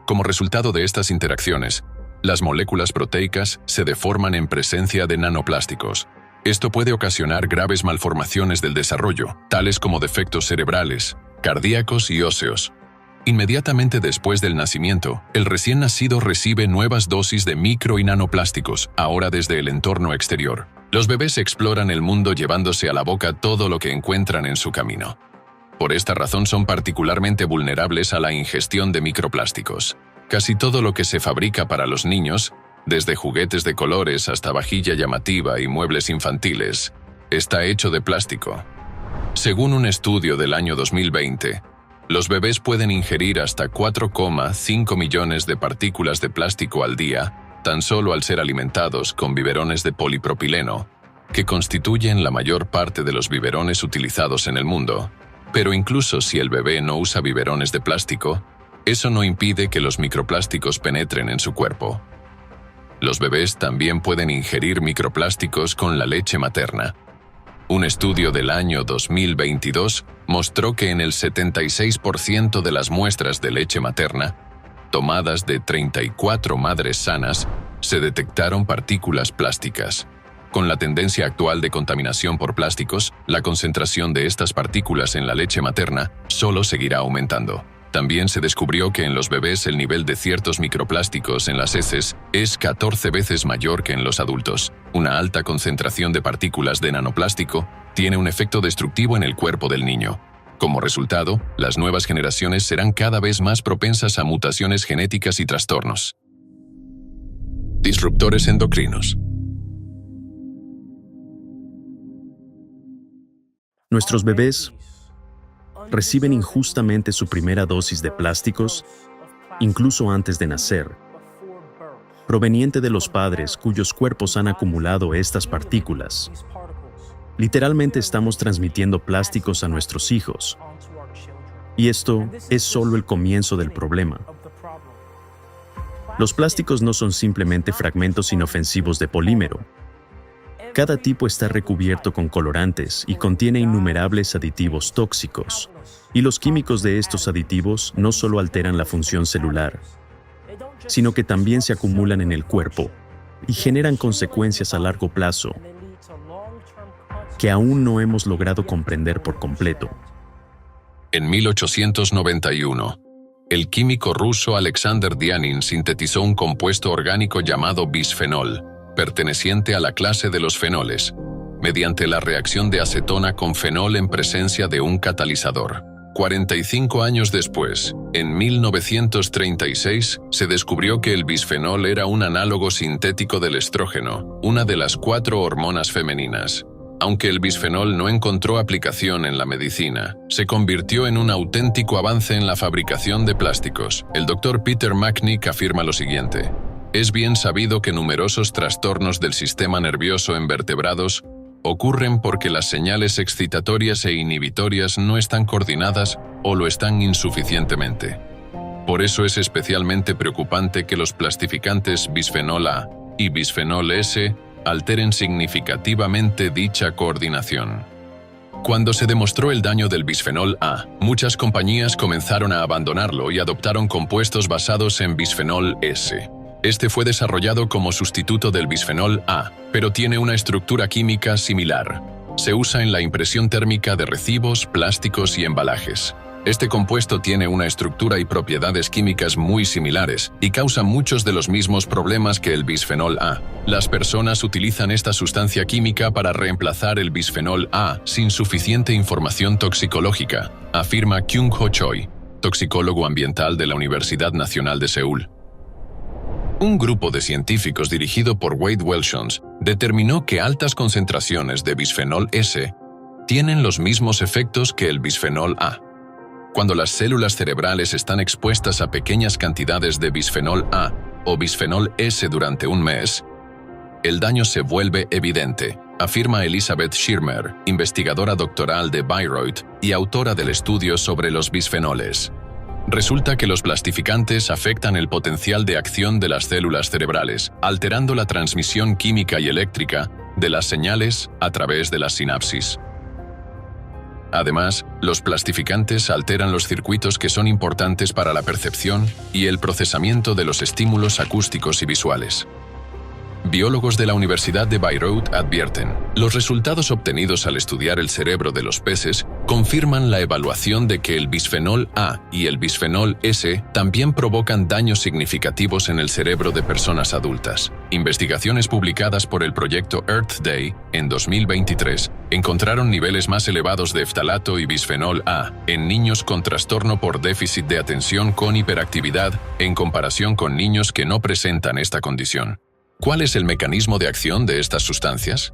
Como resultado de estas interacciones, las moléculas proteicas se deforman en presencia de nanoplásticos. Esto puede ocasionar graves malformaciones del desarrollo, tales como defectos cerebrales, cardíacos y óseos. Inmediatamente después del nacimiento, el recién nacido recibe nuevas dosis de micro y nanoplásticos, ahora desde el entorno exterior. Los bebés exploran el mundo llevándose a la boca todo lo que encuentran en su camino. Por esta razón son particularmente vulnerables a la ingestión de microplásticos. Casi todo lo que se fabrica para los niños, desde juguetes de colores hasta vajilla llamativa y muebles infantiles, está hecho de plástico. Según un estudio del año 2020, los bebés pueden ingerir hasta 4,5 millones de partículas de plástico al día, tan solo al ser alimentados con biberones de polipropileno, que constituyen la mayor parte de los biberones utilizados en el mundo. Pero incluso si el bebé no usa biberones de plástico, eso no impide que los microplásticos penetren en su cuerpo. Los bebés también pueden ingerir microplásticos con la leche materna. Un estudio del año 2022 mostró que en el 76% de las muestras de leche materna, tomadas de 34 madres sanas, se detectaron partículas plásticas. Con la tendencia actual de contaminación por plásticos, la concentración de estas partículas en la leche materna solo seguirá aumentando. También se descubrió que en los bebés el nivel de ciertos microplásticos en las heces es 14 veces mayor que en los adultos. Una alta concentración de partículas de nanoplástico tiene un efecto destructivo en el cuerpo del niño. Como resultado, las nuevas generaciones serán cada vez más propensas a mutaciones genéticas y trastornos. Disruptores endocrinos. Nuestros bebés reciben injustamente su primera dosis de plásticos, incluso antes de nacer, proveniente de los padres cuyos cuerpos han acumulado estas partículas. Literalmente estamos transmitiendo plásticos a nuestros hijos, y esto es solo el comienzo del problema. Los plásticos no son simplemente fragmentos inofensivos de polímero. Cada tipo está recubierto con colorantes y contiene innumerables aditivos tóxicos. Y los químicos de estos aditivos no solo alteran la función celular, sino que también se acumulan en el cuerpo y generan consecuencias a largo plazo que aún no hemos logrado comprender por completo. En 1891, el químico ruso Alexander Dianin sintetizó un compuesto orgánico llamado bisfenol, perteneciente a la clase de los fenoles, mediante la reacción de acetona con fenol en presencia de un catalizador. 45 años después, en 1936, se descubrió que el bisfenol era un análogo sintético del estrógeno, una de las 4 hormonas femeninas. Aunque el bisfenol no encontró aplicación en la medicina, se convirtió en un auténtico avance en la fabricación de plásticos. El Dr. Peter Macknick afirma lo siguiente: es bien sabido que numerosos trastornos del sistema nervioso en vertebrados ocurren porque las señales excitatorias e inhibitorias no están coordinadas o lo están insuficientemente. Por eso es especialmente preocupante que los plastificantes bisfenol A y bisfenol S alteren significativamente dicha coordinación. Cuando se demostró el daño del bisfenol A, muchas compañías comenzaron a abandonarlo y adoptaron compuestos basados en bisfenol S. Este fue desarrollado como sustituto del bisfenol A, pero tiene una estructura química similar. Se usa en la impresión térmica de recibos, plásticos y embalajes. Este compuesto tiene una estructura y propiedades químicas muy similares y causa muchos de los mismos problemas que el bisfenol A. Las personas utilizan esta sustancia química para reemplazar el bisfenol A sin suficiente información toxicológica, afirma Kyung-ho Choi, toxicólogo ambiental de la Universidad Nacional de Seúl. Un grupo de científicos dirigido por Wade Welchons determinó que altas concentraciones de bisfenol S tienen los mismos efectos que el bisfenol A. Cuando las células cerebrales están expuestas a pequeñas cantidades de bisfenol A o bisfenol S durante un mes, el daño se vuelve evidente, afirma Elizabeth Schirmer, investigadora doctoral de Bayreuth y autora del estudio sobre los bisfenoles. Resulta que los plastificantes afectan el potencial de acción de las células cerebrales, alterando la transmisión química y eléctrica de las señales a través de las sinapsis. Además, los plastificantes alteran los circuitos que son importantes para la percepción y el procesamiento de los estímulos acústicos y visuales. Biólogos de la Universidad de Bayreuth advierten: los resultados obtenidos al estudiar el cerebro de los peces confirman la evaluación de que el bisfenol A y el bisfenol S también provocan daños significativos en el cerebro de personas adultas. Investigaciones publicadas por el proyecto Earth Day en 2023 encontraron niveles más elevados de ftalato y bisfenol A en niños con trastorno por déficit de atención con hiperactividad en comparación con niños que no presentan esta condición. ¿Cuál es el mecanismo de acción de estas sustancias?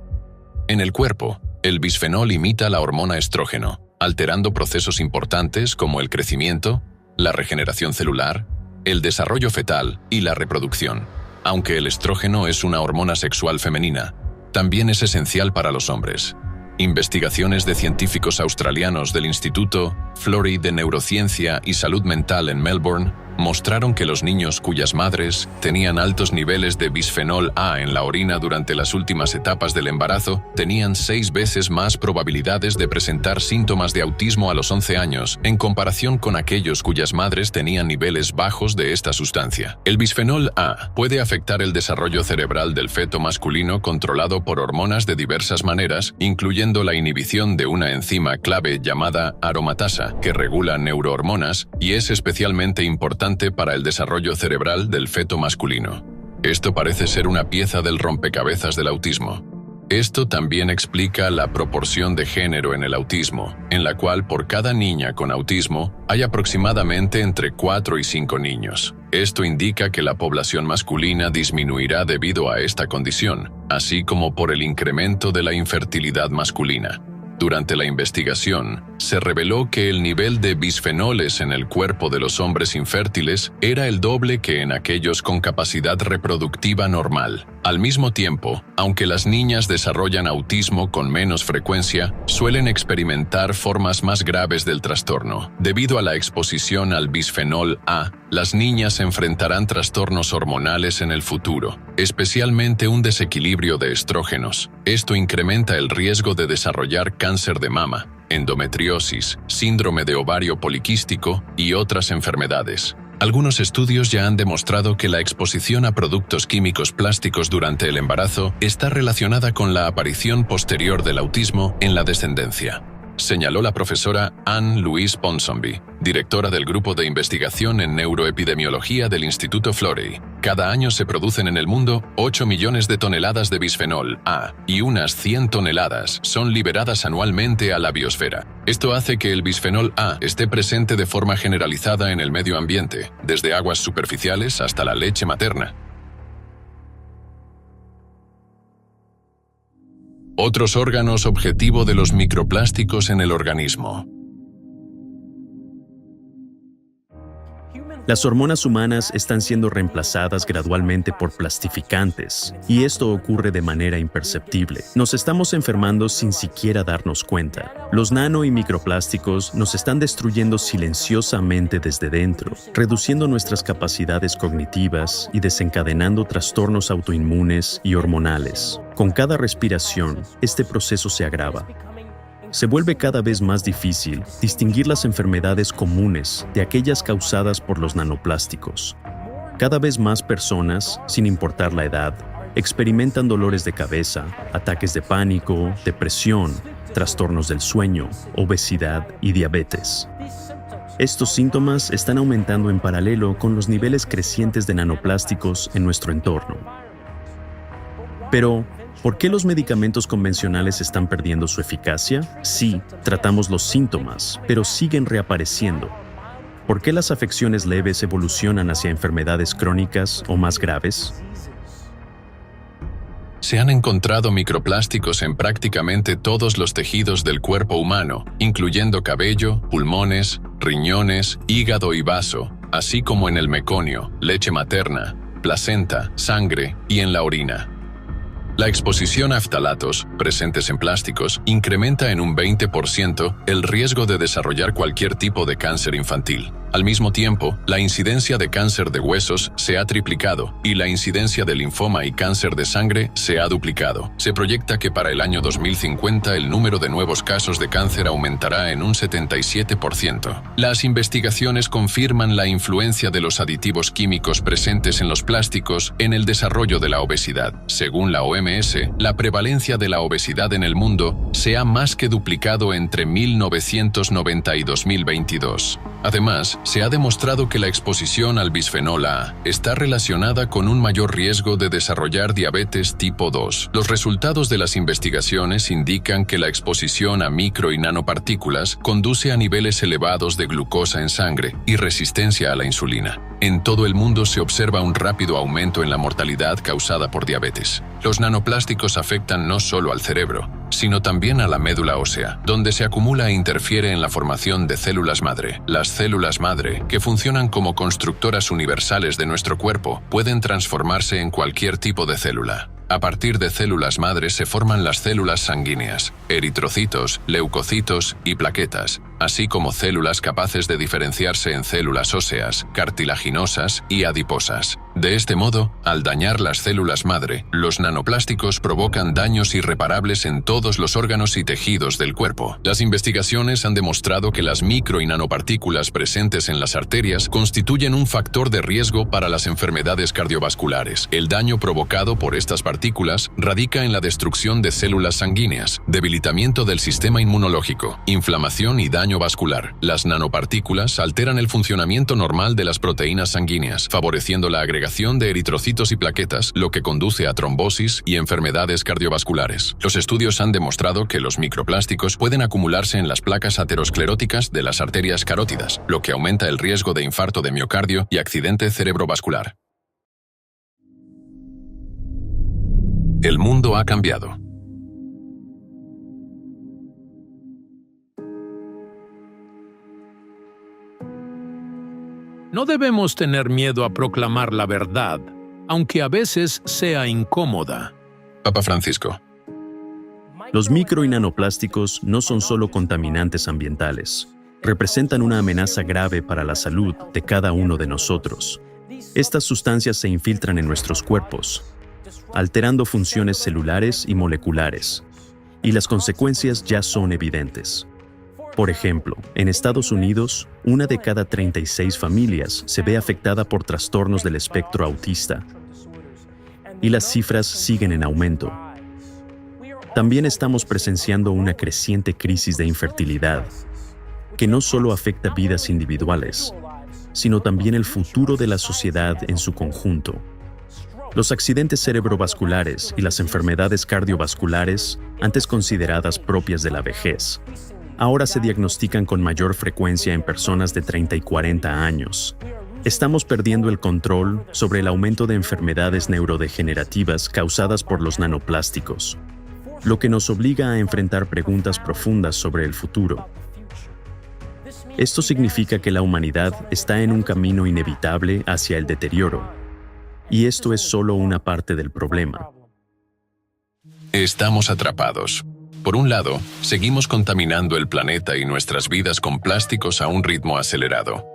En el cuerpo, el bisfenol imita la hormona estrógeno, alterando procesos importantes como el crecimiento, la regeneración celular, el desarrollo fetal y la reproducción. Aunque el estrógeno es una hormona sexual femenina, también es esencial para los hombres. Investigaciones de científicos australianos del Instituto Florey de Neurociencia y Salud Mental en Melbourne mostraron que los niños cuyas madres tenían altos niveles de bisfenol A en la orina durante las últimas etapas del embarazo tenían 6 veces más probabilidades de presentar síntomas de autismo a los 11 años en comparación con aquellos cuyas madres tenían niveles bajos de esta sustancia. El bisfenol A puede afectar el desarrollo cerebral del feto masculino controlado por hormonas de diversas maneras, incluyendo la inhibición de una enzima clave llamada aromatasa que regula neurohormonas y es especialmente importante para el desarrollo cerebral del feto masculino. Esto parece ser una pieza del rompecabezas del autismo. Esto también explica la proporción de género en el autismo, en la cual por cada niña con autismo hay aproximadamente entre 4 y 5 niños. Esto indica que la población masculina disminuirá debido a esta condición, así como por el incremento de la infertilidad masculina. Durante la investigación, se reveló que el nivel de bisfenoles en el cuerpo de los hombres infértiles era el doble que en aquellos con capacidad reproductiva normal. Al mismo tiempo, aunque las niñas desarrollan autismo con menos frecuencia, suelen experimentar formas más graves del trastorno. Debido a la exposición al bisfenol A, las niñas enfrentarán trastornos hormonales en el futuro, especialmente un desequilibrio de estrógenos. Esto incrementa el riesgo de desarrollar cáncer de mama, endometriosis, síndrome de ovario poliquístico y otras enfermedades. Algunos estudios ya han demostrado que la exposición a productos químicos plásticos durante el embarazo está relacionada con la aparición posterior del autismo en la descendencia. señaló la profesora Anne-Louise Ponsonby, directora del Grupo de Investigación en Neuroepidemiología del Instituto Florey. Cada año se producen en el mundo 8 millones de toneladas de bisfenol A y unas 100 toneladas son liberadas anualmente a la biosfera. Esto hace que el bisfenol A esté presente de forma generalizada en el medio ambiente, desde aguas superficiales hasta la leche materna. Otros órganos objetivo de los microplásticos en el organismo. Las hormonas humanas están siendo reemplazadas gradualmente por plastificantes, y esto ocurre de manera imperceptible. Nos estamos enfermando sin siquiera darnos cuenta. Los nano y microplásticos nos están destruyendo silenciosamente desde dentro, reduciendo nuestras capacidades cognitivas y desencadenando trastornos autoinmunes y hormonales. Con cada respiración, este proceso se agrava. Se vuelve cada vez más difícil distinguir las enfermedades comunes de aquellas causadas por los nanoplásticos. Cada vez más personas, sin importar la edad, experimentan dolores de cabeza, ataques de pánico, depresión, trastornos del sueño, obesidad y diabetes. Estos síntomas están aumentando en paralelo con los niveles crecientes de nanoplásticos en nuestro entorno. Pero, ¿por qué los medicamentos convencionales están perdiendo su eficacia? Sí, tratamos los síntomas, pero siguen reapareciendo. ¿Por qué las afecciones leves evolucionan hacia enfermedades crónicas o más graves? Se han encontrado microplásticos en prácticamente todos los tejidos del cuerpo humano, incluyendo cabello, pulmones, riñones, hígado y vaso, así como en el meconio, leche materna, placenta, sangre y en la orina. La exposición a ftalatos, presentes en plásticos, incrementa en un 20% el riesgo de desarrollar cualquier tipo de cáncer infantil. Al mismo tiempo, la incidencia de cáncer de huesos se ha triplicado y la incidencia de linfoma y cáncer de sangre se ha duplicado. Se proyecta que para el año 2050 el número de nuevos casos de cáncer aumentará en un 77%. Las investigaciones confirman la influencia de los aditivos químicos presentes en los plásticos en el desarrollo de la obesidad. Según la OMS, la prevalencia de la obesidad en el mundo se ha más que duplicado entre 1990 y 2022. Además, se ha demostrado que la exposición al bisfenol A está relacionada con un mayor riesgo de desarrollar diabetes tipo 2. Los resultados de las investigaciones indican que la exposición a micro y nanopartículas conduce a niveles elevados de glucosa en sangre y resistencia a la insulina. En todo el mundo se observa un rápido aumento en la mortalidad causada por diabetes. Los nanoplásticos afectan no solo al cerebro, sino también a la médula ósea, donde se acumula e interfiere en la formación de células madre. Las células madre, que funcionan como constructoras universales de nuestro cuerpo, pueden transformarse en cualquier tipo de célula. A partir de células madre se forman las células sanguíneas, eritrocitos, leucocitos y plaquetas, así como células capaces de diferenciarse en células óseas, cartilaginosas y adiposas. De este modo, al dañar las células madre, los nanoplásticos provocan daños irreparables en todos los órganos y tejidos del cuerpo. Las investigaciones han demostrado que las micro y nanopartículas presentes en las arterias constituyen un factor de riesgo para las enfermedades cardiovasculares. El daño provocado por estas partículas radica en la destrucción de células sanguíneas, debilitamiento del sistema inmunológico, inflamación y daño vascular. Las nanopartículas alteran el funcionamiento normal de las proteínas sanguíneas, favoreciendo la agregación de eritrocitos y plaquetas, lo que conduce a trombosis y enfermedades cardiovasculares. Los estudios han demostrado que los microplásticos pueden acumularse en las placas ateroscleróticas de las arterias carótidas, lo que aumenta el riesgo de infarto de miocardio y accidente cerebrovascular. El mundo ha cambiado. No debemos tener miedo a proclamar la verdad, aunque a veces sea incómoda. Papa Francisco. Los micro y nanoplásticos no son solo contaminantes ambientales. Representan una amenaza grave para la salud de cada uno de nosotros. Estas sustancias se infiltran en nuestros cuerpos, alterando funciones celulares y moleculares, y las consecuencias ya son evidentes. Por ejemplo, en Estados Unidos, 1 de cada 36 familias se ve afectada por trastornos del espectro autista, y las cifras siguen en aumento. También estamos presenciando una creciente crisis de infertilidad, que no solo afecta vidas individuales, sino también el futuro de la sociedad en su conjunto. Los accidentes cerebrovasculares y las enfermedades cardiovasculares, antes consideradas propias de la vejez, ahora se diagnostican con mayor frecuencia en personas de 30 y 40 años. Estamos perdiendo el control sobre el aumento de enfermedades neurodegenerativas causadas por los nanoplásticos, lo que nos obliga a enfrentar preguntas profundas sobre el futuro. Esto significa que la humanidad está en un camino inevitable hacia el deterioro, y esto es solo una parte del problema. Estamos atrapados. Por un lado, seguimos contaminando el planeta y nuestras vidas con plásticos a un ritmo acelerado.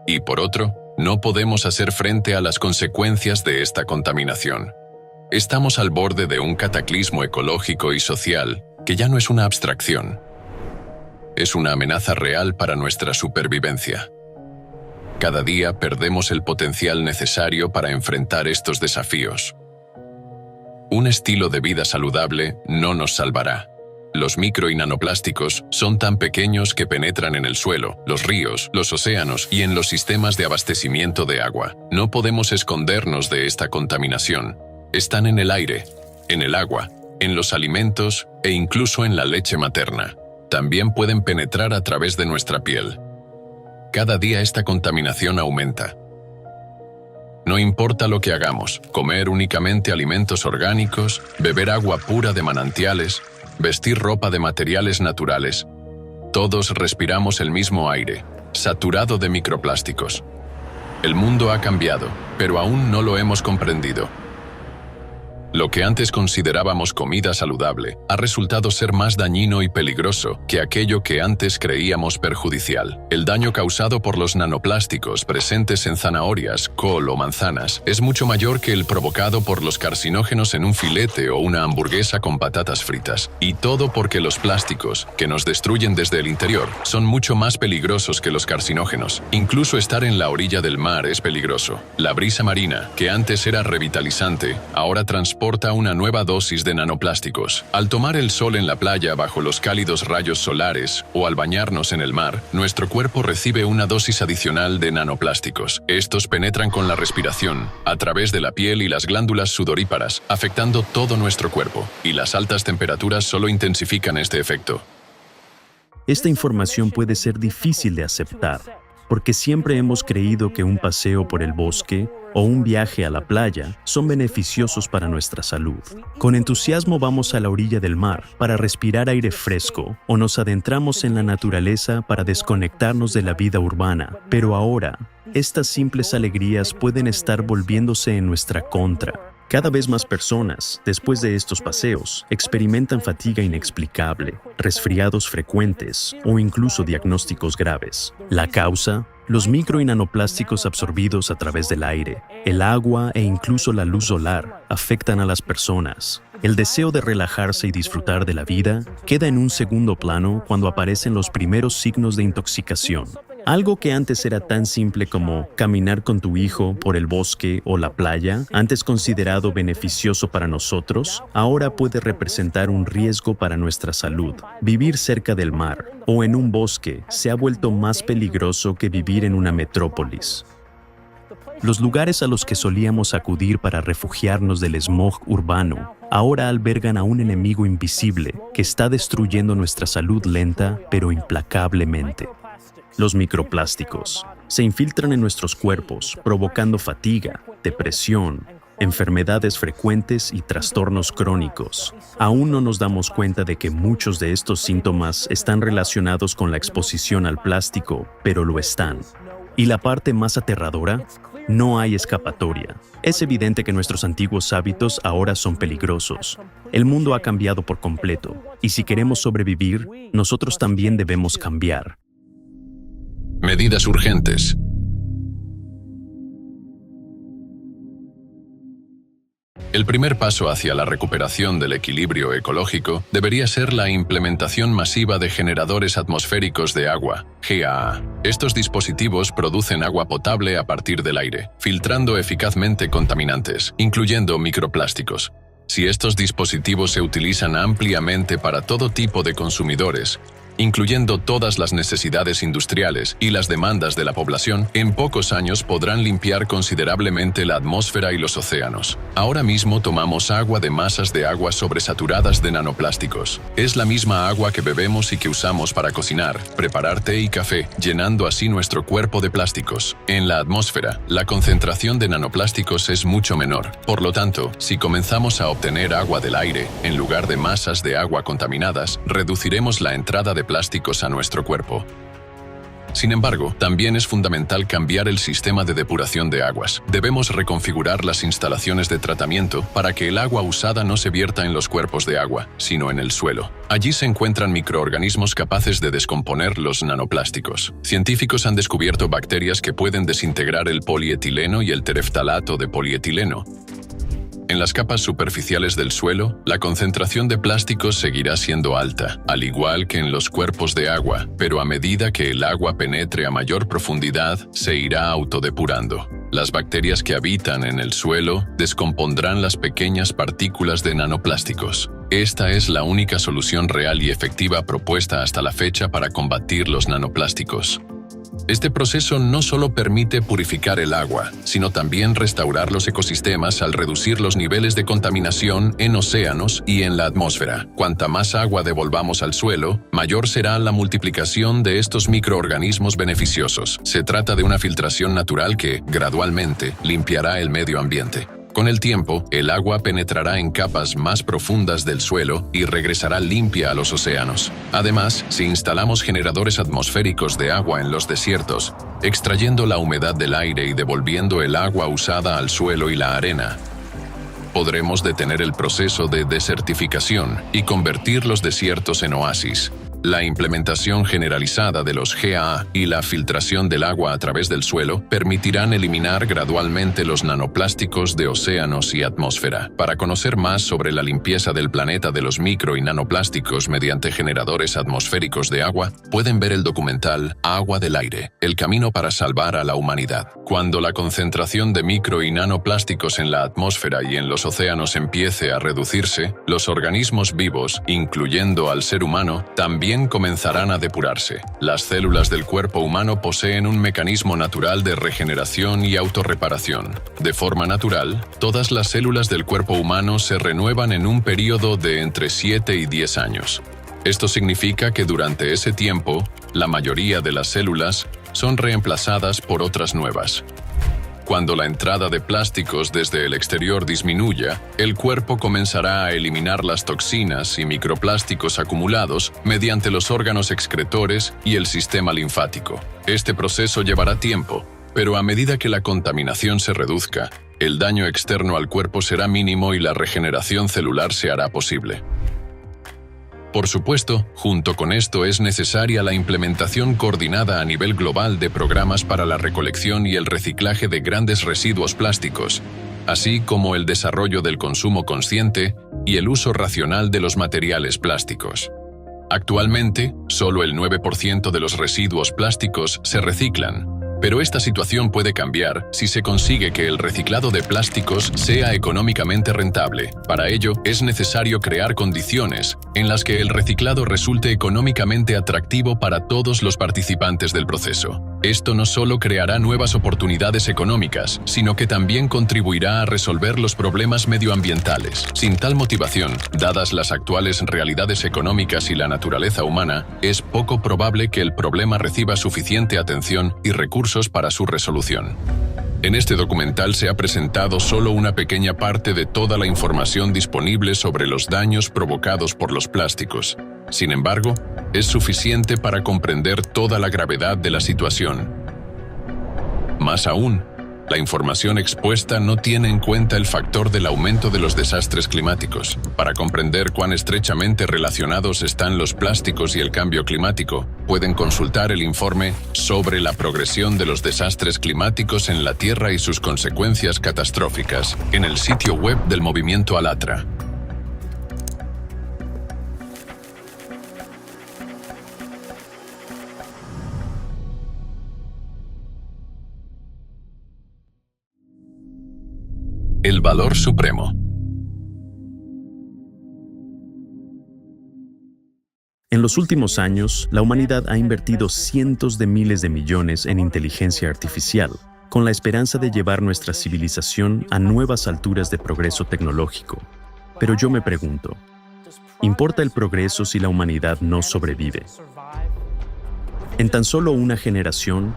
Y por otro, no podemos hacer frente a las consecuencias de esta contaminación. Estamos al borde de un cataclismo ecológico y social que ya no es una abstracción. Es una amenaza real para nuestra supervivencia. Cada día perdemos el potencial necesario para enfrentar estos desafíos. Un estilo de vida saludable no nos salvará. Los micro y nanoplásticos son tan pequeños que penetran en el suelo, los ríos, los océanos y en los sistemas de abastecimiento de agua. No podemos escondernos de esta contaminación. Están en el aire, en el agua, en los alimentos e incluso en la leche materna. También pueden penetrar a través de nuestra piel. Cada día esta contaminación aumenta. No importa lo que hagamos, comer únicamente alimentos orgánicos, beber agua pura de manantiales, vestir ropa de materiales naturales, todos respiramos el mismo aire, saturado de microplásticos. El mundo ha cambiado, pero aún no lo hemos comprendido. Lo que antes considerábamos comida saludable ha resultado ser más dañino y peligroso que aquello que antes creíamos perjudicial. El daño causado por los nanoplásticos presentes en zanahorias, col o manzanas es mucho mayor que el provocado por los carcinógenos en un filete o una hamburguesa con patatas fritas. Y todo porque los plásticos, que nos destruyen desde el interior, son mucho más peligrosos que los carcinógenos. Incluso estar en la orilla del mar es peligroso. La brisa marina, que antes era revitalizante, ahora transporta una nueva dosis de nanoplásticos. Al tomar el sol en la playa bajo los cálidos rayos solares o al bañarnos en el mar, nuestro cuerpo recibe una dosis adicional de nanoplásticos. Estos penetran con la respiración, a través de la piel y las glándulas sudoríparas, afectando todo nuestro cuerpo, y las altas temperaturas solo intensifican este efecto. Esta información puede ser difícil de aceptar, porque siempre hemos creído que un paseo por el bosque o un viaje a la playa son beneficiosos para nuestra salud. Con entusiasmo vamos a la orilla del mar para respirar aire fresco o nos adentramos en la naturaleza para desconectarnos de la vida urbana. Pero ahora, estas simples alegrías pueden estar volviéndose en nuestra contra. Cada vez más personas, después de estos paseos, experimentan fatiga inexplicable, resfriados frecuentes o incluso diagnósticos graves. La causa: los micro y nanoplásticos absorbidos a través del aire, el agua e incluso la luz solar afectan a las personas. El deseo de relajarse y disfrutar de la vida queda en un segundo plano cuando aparecen los primeros signos de intoxicación. Algo que antes era tan simple como caminar con tu hijo por el bosque o la playa, antes considerado beneficioso para nosotros, ahora puede representar un riesgo para nuestra salud. Vivir cerca del mar o en un bosque se ha vuelto más peligroso que vivir en una metrópolis. Los lugares a los que solíamos acudir para refugiarnos del smog urbano ahora albergan a un enemigo invisible que está destruyendo nuestra salud lenta pero implacablemente. Los microplásticos se infiltran en nuestros cuerpos, provocando fatiga, depresión, enfermedades frecuentes y trastornos crónicos. Aún no nos damos cuenta de que muchos de estos síntomas están relacionados con la exposición al plástico, pero lo están. Y la parte más aterradora: no hay escapatoria. Es evidente que nuestros antiguos hábitos ahora son peligrosos. El mundo ha cambiado por completo, y si queremos sobrevivir, nosotros también debemos cambiar. Medidas urgentes. El primer paso hacia la recuperación del equilibrio ecológico debería ser la implementación masiva de generadores atmosféricos de agua, GAA. Estos dispositivos producen agua potable a partir del aire, filtrando eficazmente contaminantes, incluyendo microplásticos. Si estos dispositivos se utilizan ampliamente para todo tipo de consumidores, incluyendo todas las necesidades industriales y las demandas de la población, en pocos años podrán limpiar considerablemente la atmósfera y los océanos. Ahora mismo tomamos agua de masas de agua sobresaturadas de nanoplásticos. Es la misma agua que bebemos y que usamos para cocinar, preparar té y café, llenando así nuestro cuerpo de plásticos. En la atmósfera, la concentración de nanoplásticos es mucho menor. Por lo tanto, si comenzamos a obtener agua del aire, en lugar de masas de agua contaminadas, reduciremos la entrada de plásticos a nuestro cuerpo. Sin embargo, también es fundamental cambiar el sistema de depuración de aguas. Debemos reconfigurar las instalaciones de tratamiento para que el agua usada no se vierta en los cuerpos de agua, sino en el suelo. Allí se encuentran microorganismos capaces de descomponer los nanoplásticos. Científicos han descubierto bacterias que pueden desintegrar el polietileno y el tereftalato de polietileno. En las capas superficiales del suelo, la concentración de plásticos seguirá siendo alta, al igual que en los cuerpos de agua, pero a medida que el agua penetre a mayor profundidad, se irá autodepurando. Las bacterias que habitan en el suelo descompondrán las pequeñas partículas de nanoplásticos. Esta es la única solución real y efectiva propuesta hasta la fecha para combatir los nanoplásticos. Este proceso no solo permite purificar el agua, sino también restaurar los ecosistemas al reducir los niveles de contaminación en océanos y en la atmósfera. Cuanta más agua devolvamos al suelo, mayor será la multiplicación de estos microorganismos beneficiosos. Se trata de una filtración natural que, gradualmente, limpiará el medio ambiente. Con el tiempo, el agua penetrará en capas más profundas del suelo y regresará limpia a los océanos. Además, si instalamos generadores atmosféricos de agua en los desiertos, extrayendo la humedad del aire y devolviendo el agua usada al suelo y la arena, podremos detener el proceso de desertificación y convertir los desiertos en oasis. La implementación generalizada de los GAA y la filtración del agua a través del suelo permitirán eliminar gradualmente los nanoplásticos de océanos y atmósfera. Para conocer más sobre la limpieza del planeta de los micro y nanoplásticos mediante generadores atmosféricos de agua, pueden ver el documental Agua del Aire, el camino para salvar a la humanidad. Cuando la concentración de micro y nanoplásticos en la atmósfera y en los océanos empiece a reducirse, los organismos vivos, incluyendo al ser humano, también comenzarán a depurarse. Las células del cuerpo humano poseen un mecanismo natural de regeneración y autorreparación. De forma natural, todas las células del cuerpo humano se renuevan en un período de entre 7 y 10 años. Esto significa que durante ese tiempo, la mayoría de las células son reemplazadas por otras nuevas. Cuando la entrada de plásticos desde el exterior disminuya, el cuerpo comenzará a eliminar las toxinas y microplásticos acumulados mediante los órganos excretores y el sistema linfático. Este proceso llevará tiempo, pero a medida que la contaminación se reduzca, el daño externo al cuerpo será mínimo y la regeneración celular se hará posible. Por supuesto, junto con esto es necesaria la implementación coordinada a nivel global de programas para la recolección y el reciclaje de grandes residuos plásticos, así como el desarrollo del consumo consciente y el uso racional de los materiales plásticos. Actualmente, solo el 9% de los residuos plásticos se reciclan, pero esta situación puede cambiar si se consigue que el reciclado de plásticos sea económicamente rentable. Para ello, es necesario crear condiciones en las que el reciclado resulte económicamente atractivo para todos los participantes del proceso. Esto no solo creará nuevas oportunidades económicas, sino que también contribuirá a resolver los problemas medioambientales. Sin tal motivación, dadas las actuales realidades económicas y la naturaleza humana, es poco probable que el problema reciba suficiente atención y recursos para su resolución. En este documental se ha presentado solo una pequeña parte de toda la información disponible sobre los daños provocados por los plásticos. Sin embargo, es suficiente para comprender toda la gravedad de la situación. Más aún, la información expuesta no tiene en cuenta el factor del aumento de los desastres climáticos. Para comprender cuán estrechamente relacionados están los plásticos y el cambio climático, pueden consultar el informe sobre la progresión de los desastres climáticos en la Tierra y sus consecuencias catastróficas en el sitio web del Movimiento Alatra. El valor supremo. En los últimos años, la humanidad ha invertido cientos de miles de millones en inteligencia artificial, con la esperanza de llevar nuestra civilización a nuevas alturas de progreso tecnológico. Pero yo me pregunto, ¿importa el progreso si la humanidad no sobrevive? En tan solo una generación,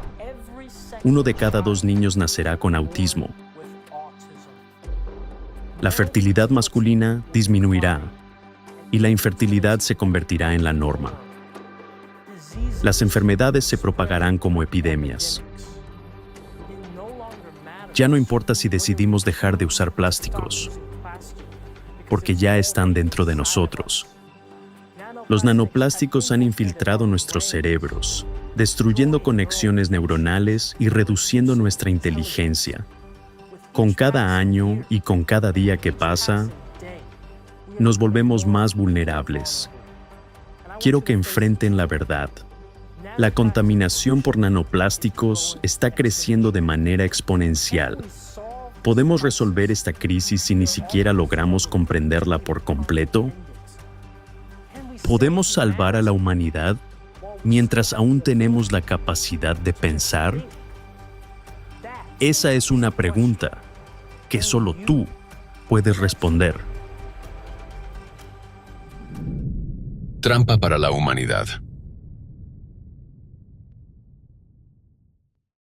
1 de cada 2 niños nacerá con autismo. La fertilidad masculina disminuirá y la infertilidad se convertirá en la norma. Las enfermedades se propagarán como epidemias. Ya no importa si decidimos dejar de usar plásticos, porque ya están dentro de nosotros. Los nanoplásticos han infiltrado nuestros cerebros, destruyendo conexiones neuronales y reduciendo nuestra inteligencia. Con cada año y con cada día que pasa, nos volvemos más vulnerables. Quiero que enfrenten la verdad. La contaminación por nanoplásticos está creciendo de manera exponencial. ¿Podemos resolver esta crisis si ni siquiera logramos comprenderla por completo? ¿Podemos salvar a la humanidad mientras aún tenemos la capacidad de pensar? Esa es una pregunta que solo tú puedes responder. Trampa para la humanidad.